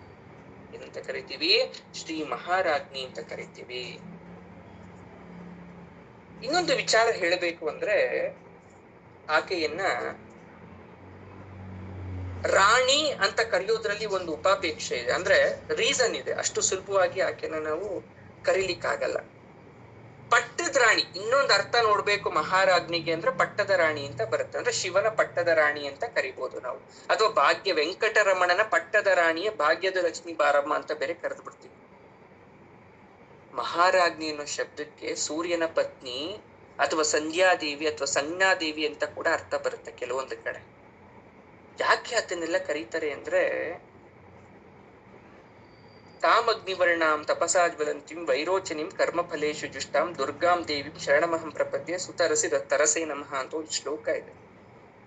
ಏನಂತ ಕರಿತೀವಿ? ಶ್ರೀ ಮಹಾರಾಜ್ಞಿ ಅಂತ ಕರಿತೀವಿ. ಇನ್ನೊಂದು ವಿಚಾರ ಹೇಳಬೇಕು ಅಂದ್ರೆ, ಆಕೆಯನ್ನ ರಾಣಿ ಅಂತ ಕರೆಯೋದ್ರಲ್ಲಿ ಒಂದು ಉಪಾಪೇಕ್ಷೆ ಇದೆ, ಅಂದ್ರೆ ರೀಸನ್ ಇದೆ. ಅಷ್ಟು ಸುಲಭವಾಗಿ ಆಕೆನ ನಾವು ಕರೀಲಿಕ್ಕಾಗಲ್ಲ. ಪಟ್ಟದ ರಾಣಿ, ಇನ್ನೊಂದು ಅರ್ಥ ನೋಡ್ಬೇಕು ಮಹಾರಾಜ್ಞಿಗೆ ಅಂದ್ರೆ ಪಟ್ಟದ ರಾಣಿ ಅಂತ ಬರುತ್ತೆ. ಅಂದ್ರೆ ಶಿವನ ಪಟ್ಟದ ರಾಣಿ ಅಂತ ಕರಿಬಹುದು ನಾವು. ಅಥವಾ ಭಾಗ್ಯ ವೆಂಕಟರಮಣನ ಪಟ್ಟದ ರಾಣಿಯ ಭಾಗ್ಯದ ಲಕ್ಷ್ಮಿ ಬಾರಮ್ಮ ಅಂತ ಬೇರೆ ಕರೆದು ಬಿಡ್ತೀವಿ. ಮಹಾರಾಜ್ಞಿ ಅನ್ನೋ ಶಬ್ದಕ್ಕೆ ಸೂರ್ಯನ ಪತ್ನಿ ಅಥವಾ ಸಂಧ್ಯಾದೇವಿ ಅಥವಾ ಸಂಜ್ಞಾದೇವಿ ಅಂತ ಕೂಡ ಅರ್ಥ ಬರುತ್ತೆ ಕೆಲವೊಂದು ಕಡೆ. ಯಾಕೆ ಅದನ್ನೆಲ್ಲ ಕರೀತಾರೆ ಅಂದ್ರೆ, ತಾಮಗ್ನಿವರ್ಣಾಂ ತಪಸಾಜ್ವಲಂತಿಂ ವೈರೋಚನಿಂ ಕರ್ಮಫಲೇಶು ಜುಷ್ಟಾಂ ದುರ್ಗಾಂ ದೇವಿಂ ಶರಣಮಹಂ ಪ್ರಪದ್ಯೆ ಸುತರಸಿ ತರಸೇ ನಮಃ ಅಂತ ಒಂದು ಶ್ಲೋಕ ಇದೆ.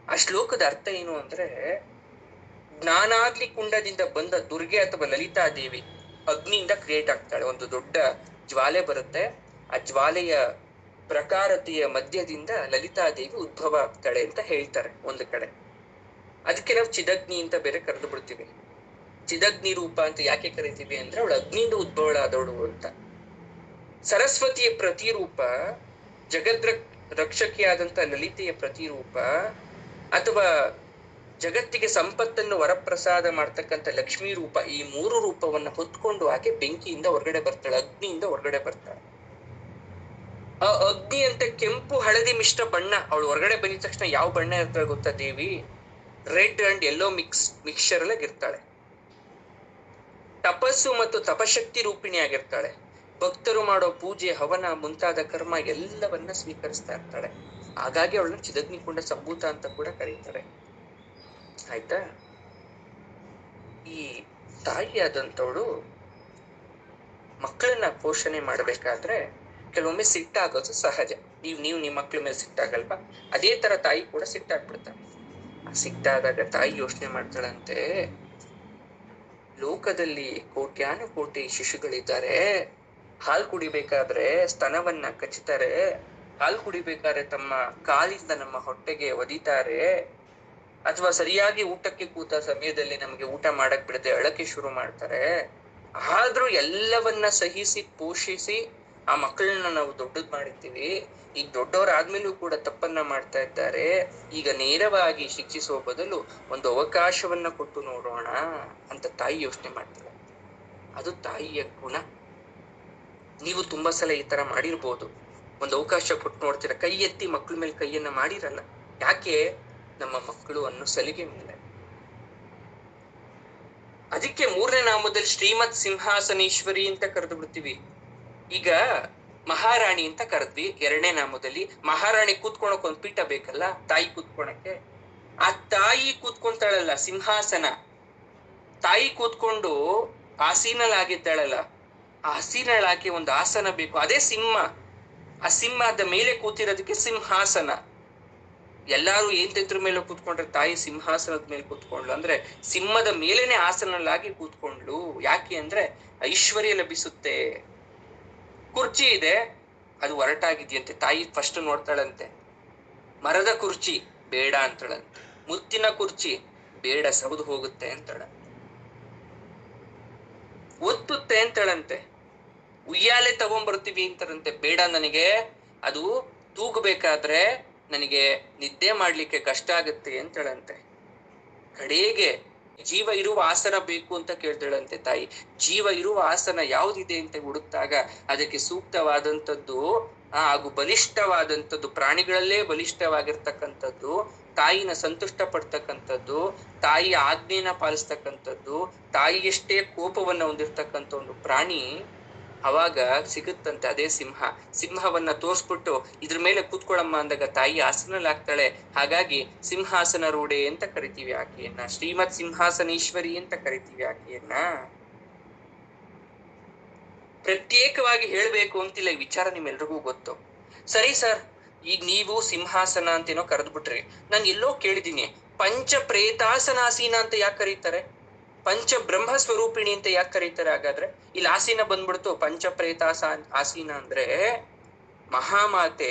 ಆ ಶ್ಲೋಕದ ಅರ್ಥ ಏನು ಅಂದ್ರೆ, ಜ್ಞಾನಾಗ್ಲಿ ಕುಂಡದಿಂದ ಬಂದ ದುರ್ಗೆ ಅಥವಾ ಲಲಿತಾ ದೇವಿ ಅಗ್ನಿಯಿಂದ ಕ್ರಿಯೇಟ್ ಆಗ್ತಾಳೆ. ಒಂದು ದೊಡ್ಡ ಜ್ವಾಲೆ ಬರುತ್ತೆ, ಆ ಜ್ವಾಲೆಯ ಪ್ರಕಾರತೆಯ ಮಧ್ಯದಿಂದ ಲಲಿತಾದೇವಿ ಉದ್ಭವ ಆಗ್ತಾಳೆ ಅಂತ ಹೇಳ್ತಾರೆ ಒಂದು ಕಡೆ. ಅದಕ್ಕೆ ನಾವು ಚಿದಗ್ನಿ ಅಂತ ಬೇರೆ ಕರೆದು ಬಿಡ್ತೀವಿ. ಚಿದಗ್ನಿ ರೂಪ ಅಂತ ಯಾಕೆ ಕರಿತೀವಿ ಅಂದ್ರೆ, ಅವಳು ಅಗ್ನಿಯಿಂದ ಉದ್ಭವಳಾದವಳು ಅಂತ. ಸರಸ್ವತಿಯ ಪ್ರತಿರೂಪ, ರಕ್ಷಕಿಯಾದಂತ ಲಲಿತೆಯ ಪ್ರತಿರೂಪ, ಅಥವಾ ಜಗತ್ತಿಗೆ ಸಂಪತ್ತನ್ನು ವರಪ್ರಸಾದ ಮಾಡ್ತಕ್ಕಂಥ ಲಕ್ಷ್ಮೀ ರೂಪ, ಈ ಮೂರು ರೂಪವನ್ನ ಹೊತ್ಕೊಂಡು ಆಕೆ ಬೆಂಕಿಯಿಂದ ಹೊರಗಡೆ ಬರ್ತಾಳೆ, ಅಗ್ನಿಯಿಂದ ಹೊರಗಡೆ ಬರ್ತಾಳೆ. ಆ ಅಗ್ನಿ ಅಂತ ಕೆಂಪು ಹಳದಿ ಮಿಶ್ರ ಬಣ್ಣ, ಅವಳು ಹೊರಗಡೆ ಬಂದಿದ ತಕ್ಷಣ ಯಾವ ಬಣ್ಣ ಇರ್ತಾಳೆ ಗೊತ್ತಾ ದೇವಿ? ರೆಡ್ ಅಂಡ್ ಯೆಲ್ಲೋ ಮಿಕ್ಸ್ಚರ್ ಅಲ್ಲಿ ಇರ್ತಾಳೆ. ತಪಸ್ಸು ಮತ್ತು ತಪಶಕ್ತಿ ರೂಪಿಣಿ ಆಗಿರ್ತಾಳೆ. ಭಕ್ತರು ಮಾಡೋ ಪೂಜೆ, ಹವನ ಮುಂತಾದ ಕರ್ಮ ಎಲ್ಲವನ್ನ ಸ್ವೀಕರಿಸ್ತಾ ಇರ್ತಾಳೆ. ಹಾಗಾಗಿ ಅವಳನ್ನ ಚಿದಗ್ನಿಕುಂಡ ಸಂಭೂತ ಅಂತ ಕೂಡ ಕರೀತಾರೆ. ಆಯ್ತಾ? ಈ ತಾಯಿಯಾದಂಥವಳು ಮಕ್ಕಳನ್ನ ಪೋಷಣೆ ಮಾಡ್ಬೇಕಾದ್ರೆ ಕೆಲವೊಮ್ಮೆ ಸಿಟ್ಟಾಗೋದು ಸಹಜ. ನೀವು ನಿಮ್ಮ ಮಕ್ಳ ಮೇಲೆ ಸಿಟ್ಟಾಗಲ್ವಾ? ಅದೇ ತರ ತಾಯಿ ಕೂಡ ಸಿಟ್ಟಾಗ್ಬಿಡ್ತಾಳೆ. ಆ ಸಿಟ್ಟಾದಾಗ ತಾಯಿ ಯೋಚನೆ ಮಾಡ್ತಾಳಂತೆ, ಲೋಕದಲ್ಲಿ ಕೋಟ್ಯಾನುಕೋಟಿ ಶಿಶುಗಳಿದ್ದಾರೆ, ಹಾಲು ಕುಡಿಬೇಕಾದ್ರೆ ಸ್ತನವನ್ನ ಕಚ್ಚುತ್ತಾರೆ, ಹಾಲು ಕುಡಿಬೇಕಾದ್ರೆ ತಮ್ಮ ಕಾಲಿಂದ ನಮ್ಮ ಹೊಟ್ಟೆಗೆ ಒದಿತಾರೆ, ಅಥವಾ ಸರಿಯಾಗಿ ಊಟಕ್ಕೆ ಕೂತ ಸಮಯದಲ್ಲಿ ನಮಗೆ ಊಟ ಮಾಡಕ್ ಬಿಡದೆ ಅಳಕ್ಕೆ ಶುರು ಮಾಡ್ತಾರೆ. ಆದ್ರೂ ಎಲ್ಲವನ್ನ ಸಹಿಸಿ ಪೋಷಿಸಿ ಆ ಮಕ್ಕಳನ್ನ ನಾವು ದೊಡ್ಡದ್ ಮಾಡಿರ್ತೀವಿ. ಈಗ ದೊಡ್ಡವರಾದ್ಮೇಲೂ ಕೂಡ ತಪ್ಪನ್ನ ಮಾಡ್ತಾ ಇದ್ದಾರೆ. ಈಗ ನೇರವಾಗಿ ಶಿಕ್ಷಿಸುವ ಬದಲು ಒಂದು ಅವಕಾಶವನ್ನ ಕೊಟ್ಟು ನೋಡೋಣ ಅಂತ ತಾಯಿ ಯೋಚನೆ ಮಾಡ್ತಾರೆ. ಅದು ತಾಯಿಯ ಗುಣ. ನೀವು ತುಂಬಾ ಸಲ ಈ ತರ ಮಾಡಿರ್ಬೋದು. ಒಂದು ಅವಕಾಶ ಕೊಟ್ಟು ನೋಡ್ತೀರ, ಕೈ ಎತ್ತಿ ಮಕ್ಳ ಮೇಲೆ ಕೈಯನ್ನ ಮಾಡಿರಲ್ಲ. ಯಾಕೆ? ನಮ್ಮ ಮಕ್ಕಳು ಅನ್ನೋ ಸಲಿಗೆ ಮೇಲೆ. ಅದಕ್ಕೆ 3ನೇ ನಾಮದಲ್ಲಿ ಶ್ರೀಮತ್ ಸಿಂಹಾಸನೇಶ್ವರಿ ಅಂತ ಕರೆದು ಬಿಡ್ತೀವಿ. ಈಗ ಮಹಾರಾಣಿ ಅಂತ ಕರೆದ್ವಿ 2ನೇ ನಾಮದಲ್ಲಿ. ಮಹಾರಾಣಿ ಕೂತ್ಕೊಳಕ್ ಒಂದ್ ಪೀಠ ಬೇಕಲ್ಲ ತಾಯಿ ಕೂತ್ಕೊಳಕ್ಕೆ. ಆ ತಾಯಿ ಕೂತ್ಕೊಂತಾಳಲ್ಲ ಸಿಂಹಾಸನ, ತಾಯಿ ಕೂತ್ಕೊಂಡು ಆಸೀನಳಾಗಿದ್ದಾಳಲ್ಲ, ಆ ಆಸೀನಳಾಗಿ ಒಂದು ಆಸನ ಬೇಕು, ಅದೇ ಸಿಂಹ. ಆ ಸಿಂಹದ ಮೇಲೆ ಕೂತಿರೋದಕ್ಕೆ ಸಿಂಹಾಸನ. ಎಲ್ಲಾರು ಏಂತಿದ್ರ ಮೇಲೆ ಕೂತ್ಕೊಂಡ್ರೆ ತಾಯಿ ಸಿಂಹಾಸನದ ಮೇಲೆ ಕೂತ್ಕೊಂಡ್ಲು ಅಂದ್ರೆ ಸಿಂಹದ ಮೇಲೇನೆ ಆಸನಳಾಗಿ ಕೂತ್ಕೊಂಡ್ಲು. ಯಾಕೆ ಅಂದ್ರೆ ಐಶ್ವರ್ಯ ಲಭಿಸುತ್ತೆ. ಕುರ್ಚಿ ಇದೆ, ಅದು ಒರಟಾಗಿದೆಯಂತೆ. ತಾಯಿ ಫಸ್ಟ್ ನೋಡ್ತಾಳಂತೆ. ಮರದ ಕುರ್ಚಿ ಬೇಡ ಅಂತಾಳಂತೆ, ಮುತ್ತಿನ ಕುರ್ಚಿ ಬೇಡ ಸೌದು ಹೋಗುತ್ತೆ ಅಂತಾಳ. ಒತ್ತುತ್ತೆ ಅಂತಾಳಂತೆ. ಉಯ್ಯಾಲೆ ತಗೊಂಡ್ಬರ್ತೀವಿ ಅಂತಾರಂತೆ, ಬೇಡ ನನಗೆ, ಅದು ತೂಗಬೇಕಾದ್ರೆ ನನಗೆ ನಿದ್ದೆ ಮಾಡ್ಲಿಕ್ಕೆ ಕಷ್ಟ ಆಗುತ್ತೆ ಅಂತಾಳಂತೆ. ಕಡೆಗೆ ಜೀವ ಇರುವ ಆಸನ ಬೇಕು ಅಂತ ಕೇಳ್ತಾಳಂತೆ ತಾಯಿ. ಜೀವ ಇರುವ ಆಸನ ಯಾವ್ದಿದೆ ಅಂತ ಹುಡುಕ್ತಾಗ ಅದಕ್ಕೆ ಸೂಕ್ತವಾದಂಥದ್ದು ಹಾಗೂ ಬಲಿಷ್ಠವಾದಂಥದ್ದು, ಪ್ರಾಣಿಗಳಲ್ಲೇ ಬಲಿಷ್ಠವಾಗಿರ್ತಕ್ಕಂಥದ್ದು, ತಾಯಿನ ಸಂತುಷ್ಟ ಪಡ್ತಕ್ಕಂಥದ್ದು, ತಾಯಿಯ ಆಜ್ಞೆನ ಪಾಲಿಸ್ತಕ್ಕಂಥದ್ದು, ತಾಯಿಯಷ್ಟೇ ಕೋಪವನ್ನ ಹೊಂದಿರ್ತಕ್ಕಂಥ ಒಂದು ಪ್ರಾಣಿ ಅವಾಗ ಸಿಗುತ್ತಂತೆ. ಅದೇ ಸಿಂಹ. ಸಿಂಹವನ್ನ ತೋರ್ಸ್ಬಿಟ್ಟು ಇದ್ರ ಮೇಲೆ ಕೂತ್ಕೊಳ್ಳಮ್ಮ ಅಂದಾಗ ತಾಯಿ ಆಸನಲಾಗ್ತಾಳೆ. ಹಾಗಾಗಿ ಸಿಂಹಾಸನ ರೂಢೆ ಅಂತ ಕರಿತೀವಿ ಆಕೆಯನ್ನ. ಶ್ರೀಮತ್ ಸಿಂಹಾಸನೇಶ್ವರಿ ಅಂತ ಕರಿತೀವಿ ಆಕೆಯನ್ನ. ಪ್ರತ್ಯೇಕವಾಗಿ ಹೇಳ್ಬೇಕು ಅಂತಿಲ್ಲ, ಈ ವಿಚಾರ ನಿಮ್ಮೆಲ್ರಿಗೂ ಗೊತ್ತು. ಸರಿ ಸರ್, ಈಗ ನೀವು ಸಿಂಹಾಸನ ಅಂತೇನೋ ಕರೆದ್ಬಿಟ್ರಿ. ನಾನು ಎಲ್ಲೋ ಕೇಳಿದೀನಿ, ಪಂಚ ಪ್ರೇತಾಸನಾಸೀನ ಅಂತ ಯಾಕೆ ಕರೀತಾರೆ? ಪಂಚ ಬ್ರಹ್ಮ ಸ್ವರೂಪಿಣಿ ಅಂತ ಯಾಕೆ ಕರೀತಾರೆ? ಹಾಗಾದ್ರೆ ಇಲ್ಲಿ ಆಸೀನ ಬಂದ್ಬಿಡ್ತು. ಪಂಚ ಪ್ರೇತಾಸ ಆಸೀನ ಅಂದ್ರೆ ಮಹಾಮಾತೆ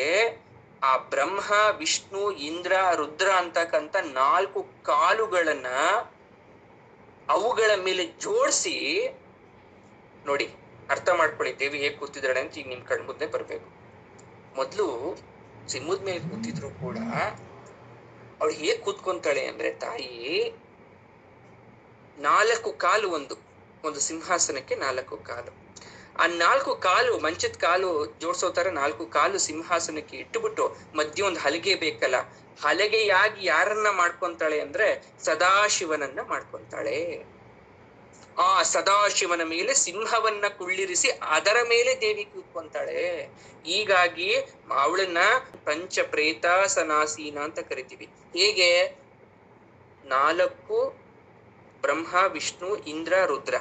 ಆ ಬ್ರಹ್ಮ, ವಿಷ್ಣು, ಇಂದ್ರ, ರುದ್ರ ಅಂತಕ್ಕಂಥ 4 ಕಾಲುಗಳನ್ನ ಅವುಗಳ ಮೇಲೆ ಜೋಡಿಸಿ ನೋಡಿ. ಅರ್ಥ ಮಾಡ್ಕೊಳ್ಳಿ ದೇವಿ ಹೇಗ್ ಕೂತಿದ್ದಾಳೆ ಅಂತ ಈಗ ನಿಮ್ ಕಣ್ಮುಂದೆ ಬರ್ಬೇಕು. ಮೊದ್ಲು ಸಿಂಹದ ಮೇಲೆ ಕೂತಿದ್ರು ಕೂಡ ಅವಳು ಹೇಗ್ ಕೂತ್ಕೊಂತಾಳೆ ಅಂದ್ರೆ ತಾಯಿ 4 ಕಾಲು, ಒಂದು ಸಿಂಹಾಸನಕ್ಕೆ 4 ಕಾಲು. ಆ 4 ಕಾಲು ಮಂಚದ ಕಾಲು ಜೋಡ್ಸೋ ತರ 4 ಕಾಲು ಸಿಂಹಾಸನಕ್ಕೆ ಇಟ್ಟುಬಿಟ್ಟು ಮಧ್ಯೆ ಒಂದು ಹಲಗೆ ಬೇಕಲ್ಲ, ಹಲಗೆಯಾಗಿ ಯಾರನ್ನ ಮಾಡ್ಕೊಂತಾಳೆ ಅಂದ್ರೆ ಸದಾಶಿವನನ್ನ ಮಾಡ್ಕೊಂತಾಳೆ. ಆ ಸದಾಶಿವನ ಮೇಲೆ ಸಿಂಹವನ್ನ ಕುಳ್ಳಿರಿಸಿ ಅದರ ಮೇಲೆ ದೇವಿ ಕೂತ್ಕೊಂತಾಳೆ. ಹೀಗಾಗಿ ಅವಳನ್ನ ಪಂಚ ಪ್ರೇತಾಸನಾಸೀನ ಅಂತ ಕರಿತೀವಿ. ಹೇಗೆ? 4 ಬ್ರಹ್ಮ, ವಿಷ್ಣು, ಇಂದ್ರ, ರುದ್ರ,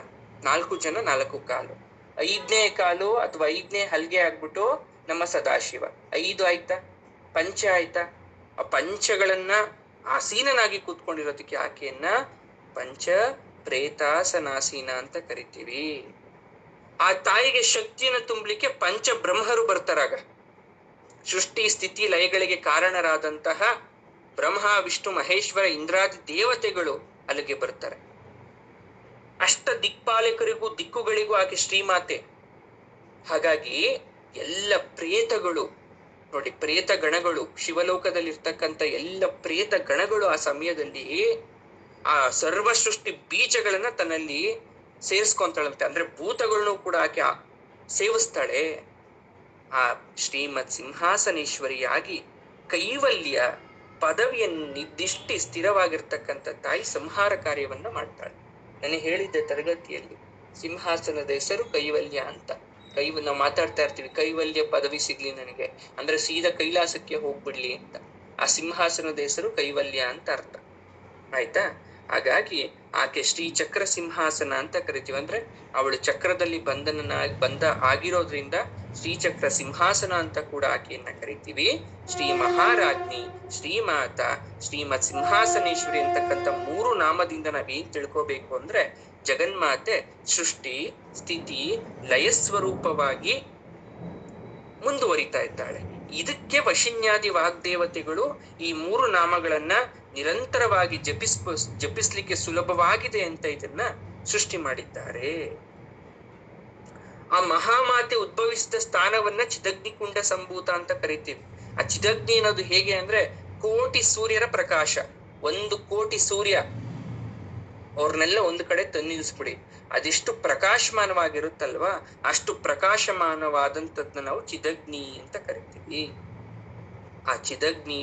4 ಜನ 4 ಕಾಲು. 5ನೇ ಕಾಲು ಅಥವಾ 5ನೇ ಹಲ್ಗೆ ಆಗ್ಬಿಟ್ಟು ನಮ್ಮ ಸದಾಶಿವ. 5 ಆಯ್ತಾ? ಪಂಚ ಆಯ್ತಾ? ಆ ಪಂಚಗಳನ್ನ ಆಸೀನನಾಗಿ ಕೂತ್ಕೊಂಡಿರೋದಕ್ಕೆ ಆಕೆಯನ್ನ ಪಂಚ ಪ್ರೇತಾಸನಾಸೀನ ಅಂತ ಕರಿತೀವಿ. ಆ ತಾಯಿಗೆ ಶಕ್ತಿಯನ್ನು ತುಂಬಲಿಕ್ಕೆ ಪಂಚ ಬ್ರಹ್ಮರು ಬರ್ತಾರಾಗ. ಸೃಷ್ಟಿ ಸ್ಥಿತಿ ಲಯಗಳಿಗೆ ಕಾರಣರಾದಂತಹ ಬ್ರಹ್ಮ, ವಿಷ್ಣು, ಮಹೇಶ್ವರ, ಇಂದ್ರಾದಿ ದೇವತೆಗಳು ಅಲ್ಲಿಗೆ ಬರ್ತಾರೆ. ಅಷ್ಟ ದಿಕ್ಪಾಲಕರಿಗೂ ದಿಕ್ಕುಗಳಿಗೂ ಆಕೆ ಶ್ರೀಮಾತೆ. ಹಾಗಾಗಿ ಎಲ್ಲ ಪ್ರೇತಗಳು ನೋಡಿ, ಪ್ರೇತ ಗಣಗಳು, ಶಿವಲೋಕದಲ್ಲಿ ಇರ್ತಕ್ಕಂಥ ಎಲ್ಲ ಪ್ರೇತ ಗಣಗಳು ಆ ಸಮಯದಲ್ಲಿ ಆ ಸರ್ವ ಸೃಷ್ಟಿ ಬೀಜಗಳನ್ನ ತನ್ನಲ್ಲಿ ಸೇರಿಸ್ಕೊಂತಾಳಂತೆ. ಅಂದ್ರೆ ಭೂತಗಳನ್ನು ಕೂಡ ಆಕೆ ಸೇವಿಸ್ತಾಳೆ. ಆ ಶ್ರೀಮತ್ ಸಿಂಹಾಸನೇಶ್ವರಿಯಾಗಿ ಕೈವಲ್ಯ ಪದವಿಯನ್ನು ನಿರ್ದಿಷ್ಟಿ ಸ್ಥಿರವಾಗಿರ್ತಕ್ಕಂಥ ತಾಯಿ ಸಂಹಾರ ಕಾರ್ಯವನ್ನ ಮಾಡ್ತಾಳೆ. ನಾನು ಹೇಳಿದ್ದೆ ತರಗತಿಯಲ್ಲಿ, ಸಿಂಹಾಸನದ ಹೆಸರು ಕೈವಲ್ಯ ಅಂತ. ನಾವು ಮಾತಾಡ್ತಾ ಇರ್ತೀವಿ, ಕೈವಲ್ಯ ಪದವಿ ಸಿಗ್ಲಿ ನನಗೆ ಅಂದ್ರೆ ಸೀದಾ ಕೈಲಾಸಕ್ಕೆ ಹೋಗ್ಬಿಡ್ಲಿ ಅಂತ. ಆ ಸಿಂಹಾಸನದ ಹೆಸರು ಕೈವಲ್ಯ ಅಂತ ಅರ್ಥ ಆಯ್ತಾ? ಹಾಗಾಗಿ ಆಕೆ ಶ್ರೀ ಚಕ್ರ ಸಿಂಹಾಸನ ಅಂತ ಕರಿತೀವಿ. ಅಂದ್ರೆ ಅವಳು ಚಕ್ರದಲ್ಲಿ ಬಂದ ಆಗಿರೋದ್ರಿಂದ ಶ್ರೀಚಕ್ರ ಸಿಂಹಾಸನ ಅಂತ ಕೂಡ ಆಕೆಯನ್ನ ಕರಿತೀವಿ. ಶ್ರೀ ಮಹಾರಾಜ್ನಿ, ಶ್ರೀಮಾತ, ಶ್ರೀಮತ್ ಸಿಂಹಾಸನೇಶ್ವರಿ ಅಂತಕ್ಕಂಥ 3 ನಾಮದಿಂದ ನಾವೇನ್ ತಿಳ್ಕೋಬೇಕು ಅಂದ್ರೆ ಜಗನ್ಮಾತೆ ಸೃಷ್ಟಿ, ಸ್ಥಿತಿ, ಲಯ ಸ್ವರೂಪವಾಗಿ ಮುಂದುವರಿತಾ ಇದ್ದಾಳೆ. ಇದಕ್ಕೆ ವಶಿನ್ಯಾದಿ ವಾಗ್ದೇವತೆಗಳು ಈ 3 ನಾಮಗಳನ್ನ ನಿರಂತರವಾಗಿ ಜಪಿಸ್ಲಿಕ್ಕೆ ಸುಲಭವಾಗಿದೆ ಅಂತ ಇದನ್ನ ಸೃಷ್ಟಿ ಮಾಡಿದ್ದಾರೆ. ಆ ಮಹಾಮಾತೆ ಉದ್ಭವಿಸಿದ ಸ್ಥಾನವನ್ನ ಚಿದಗ್ನಿಕುಂಡ ಸಂಭೂತ ಅಂತ ಕರಿತೀವಿ. ಆ ಚಿದಗ್ನಿ ಅನ್ನೋದು ಹೇಗೆ ಅಂದ್ರೆ ಕೋಟಿ ಸೂರ್ಯರ ಪ್ರಕಾಶ. 1 ಕೋಟಿ ಸೂರ್ಯ ಅವ್ರನ್ನೆಲ್ಲ ಒಂದು ಕಡೆ ತಂದಿಳಿಸ್ಬಿಡಿ, ಅದೆಷ್ಟು ಪ್ರಕಾಶಮಾನವಾಗಿರುತ್ತಲ್ವಾ, ಅಷ್ಟು ಪ್ರಕಾಶಮಾನವಾದಂಥದ್ನ ನಾವು ಚಿದಗ್ನಿ ಅಂತ ಕರಿತೀವಿ. ಆ ಚಿದಗ್ನಿ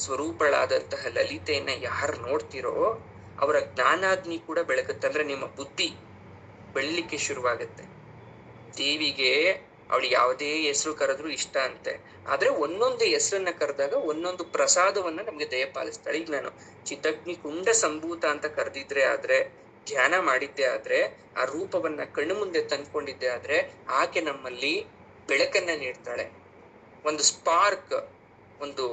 ಸ್ವರೂಪಳಾದಂತಹ ಲಲಿತೆಯನ್ನ ಯಾರು ನೋಡ್ತಿರೋ ಅವರ ಜ್ಞಾನಾಗ್ನಿ ಕೂಡ ಬೆಳಗುತ್ತೆ. ಅಂದ್ರೆ ನಿಮ್ಮ ಬುದ್ಧಿ ಬೆಳಿಲಿಕ್ಕೆ ಶುರುವಾಗತ್ತೆ. ದೇವಿಗೆ ಅವಳು ಯಾವುದೇ ಹೆಸರು ಕರೆದ್ರು ಇಷ್ಟ ಅಂತೆ. ಆದ್ರೆ ಒಂದೊಂದು ಹೆಸರನ್ನ ಕರೆದಾಗ ಒಂದೊಂದು ಪ್ರಸಾದವನ್ನ ನಮ್ಗೆ ದಯಪಾಲಿಸ್ತಾಳೆ. ಈಗ ನಾನು ಚಿದಗ್ನಿ ಕುಂಡ ಸಂಭೂತ ಅಂತ ಕರೆದಿದ್ರೆ ಆದ್ರೆ, ಧ್ಯಾನ ಮಾಡಿದ್ದೆ ಆದ್ರೆ, ಆ ರೂಪವನ್ನ ಕಣ್ಣು ಮುಂದೆ ತಂದ್ಕೊಂಡಿದ್ದೆ ಆದ್ರೆ ಆಕೆ ನಮ್ಮಲ್ಲಿ ಬೆಳಕನ್ನ ನೀಡ್ತಾಳೆ. ಒಂದು ಸ್ಪಾರ್ಕ್, ಒಂದು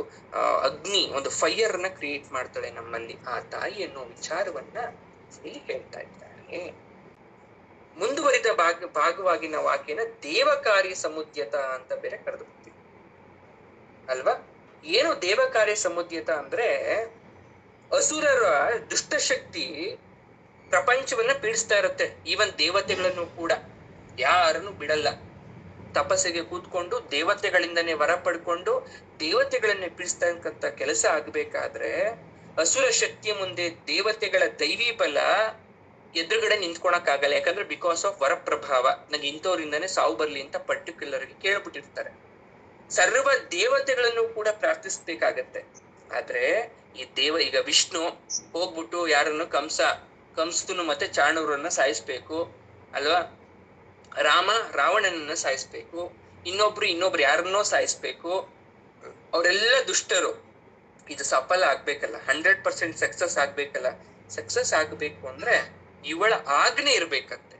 ಅಗ್ನಿ, ಒಂದು ಫೈರ್ ನ ಕ್ರಿಯೇಟ್ ಮಾಡ್ತಾಳೆ ನಮ್ಮಲ್ಲಿ. ಆ ತಾಯಿ ಅನ್ನೋ ವಿಚಾರವನ್ನ ಇಲ್ಲಿ ಹೇಳ್ತಾ ಇದ್ದಾರೆ. ಮುಂದುವರಿದ ಭಾಗವಾಗಿ ನಾವು ಆಕೆನ ದೇವಕಾರ್ಯ ಸಮುದ್ಯತ ಅಂತ ಬೇರೆ ಕರೆದು ಬಿಡ್ತೀವಿ ಅಲ್ವಾ. ಏನು ದೇವಕಾರ್ಯ ಸಮುದ್ಯತ ಅಂದ್ರೆ ಅಸುರರ ದುಷ್ಟಶಕ್ತಿ ಪ್ರಪಂಚವನ್ನ ಪೀಡಿಸ್ತಾ ಇರುತ್ತೆ. ಈವನ್ ದೇವತೆಗಳನ್ನು ಕೂಡ ಯಾರನ್ನು ಬಿಡಲ್ಲ. ತಪಸ್ಸಿಗೆ ಕೂತ್ಕೊಂಡು ದೇವತೆಗಳಿಂದನೇ ವರ ಪಡ್ಕೊಂಡು ದೇವತೆಗಳನ್ನೇ ಪೀಡಿಸ್ತಕ್ಕಂಥ ಕೆಲಸ ಆಗ್ಬೇಕಾದ್ರೆ ಅಸುರ ಶಕ್ತಿಯ ಮುಂದೆ ದೇವತೆಗಳ ದೈವಿ ಬಲ ಎದುರುಗಡೆ ನಿಂತ್ಕೊಳಕ್ ಆಗಲ್ಲ. ಯಾಕಂದ್ರೆ ಬಿಕಾಸ್ ಆಫ್ ವರಪ್ರಭಾವ, ನಂಗೆ ಇಂಥವ್ರಿಂದಾನೇ ಸಾವು ಬರ್ಲಿ ಅಂತ ಪರ್ಟಿಕ್ಯುಲರ್ ಆಗಿ ಕೇಳ್ಬಿಟ್ಟಿರ್ತಾರೆ. ಸರ್ವ ದೇವತೆಗಳನ್ನು ಕೂಡ ಪ್ರಾರ್ಥಿಸ್ಬೇಕಾಗತ್ತೆ. ಆದ್ರೆ ಈಗ ವಿಷ್ಣು ಹೋಗ್ಬಿಟ್ಟು ಯಾರನ್ನು ಕಂಸನು ಮತ್ತೆ ಚಾಣೂರನ್ನ ಸಾಯಿಸ್ಬೇಕು ಅಲ್ವಾ, ರಾಮ ರಾವಣನನ್ನ ಸಾಯಿಸ್ಬೇಕು, ಇನ್ನೊಬ್ರು ಯಾರನ್ನೋ ಸಾಯಿಸ್ಬೇಕು, ಅವರೆಲ್ಲ ದುಷ್ಟರು. ಇದು ಸಫಲ ಆಗ್ಬೇಕಲ್ಲ, 100% ಸಕ್ಸಸ್ ಆಗ್ಬೇಕಲ್ಲ. ಸಕ್ಸಸ್ ಆಗ್ಬೇಕು ಅಂದ್ರೆ ಇವಳ ಆಜ್ಞೆ ಇರ್ಬೇಕಂತೆ.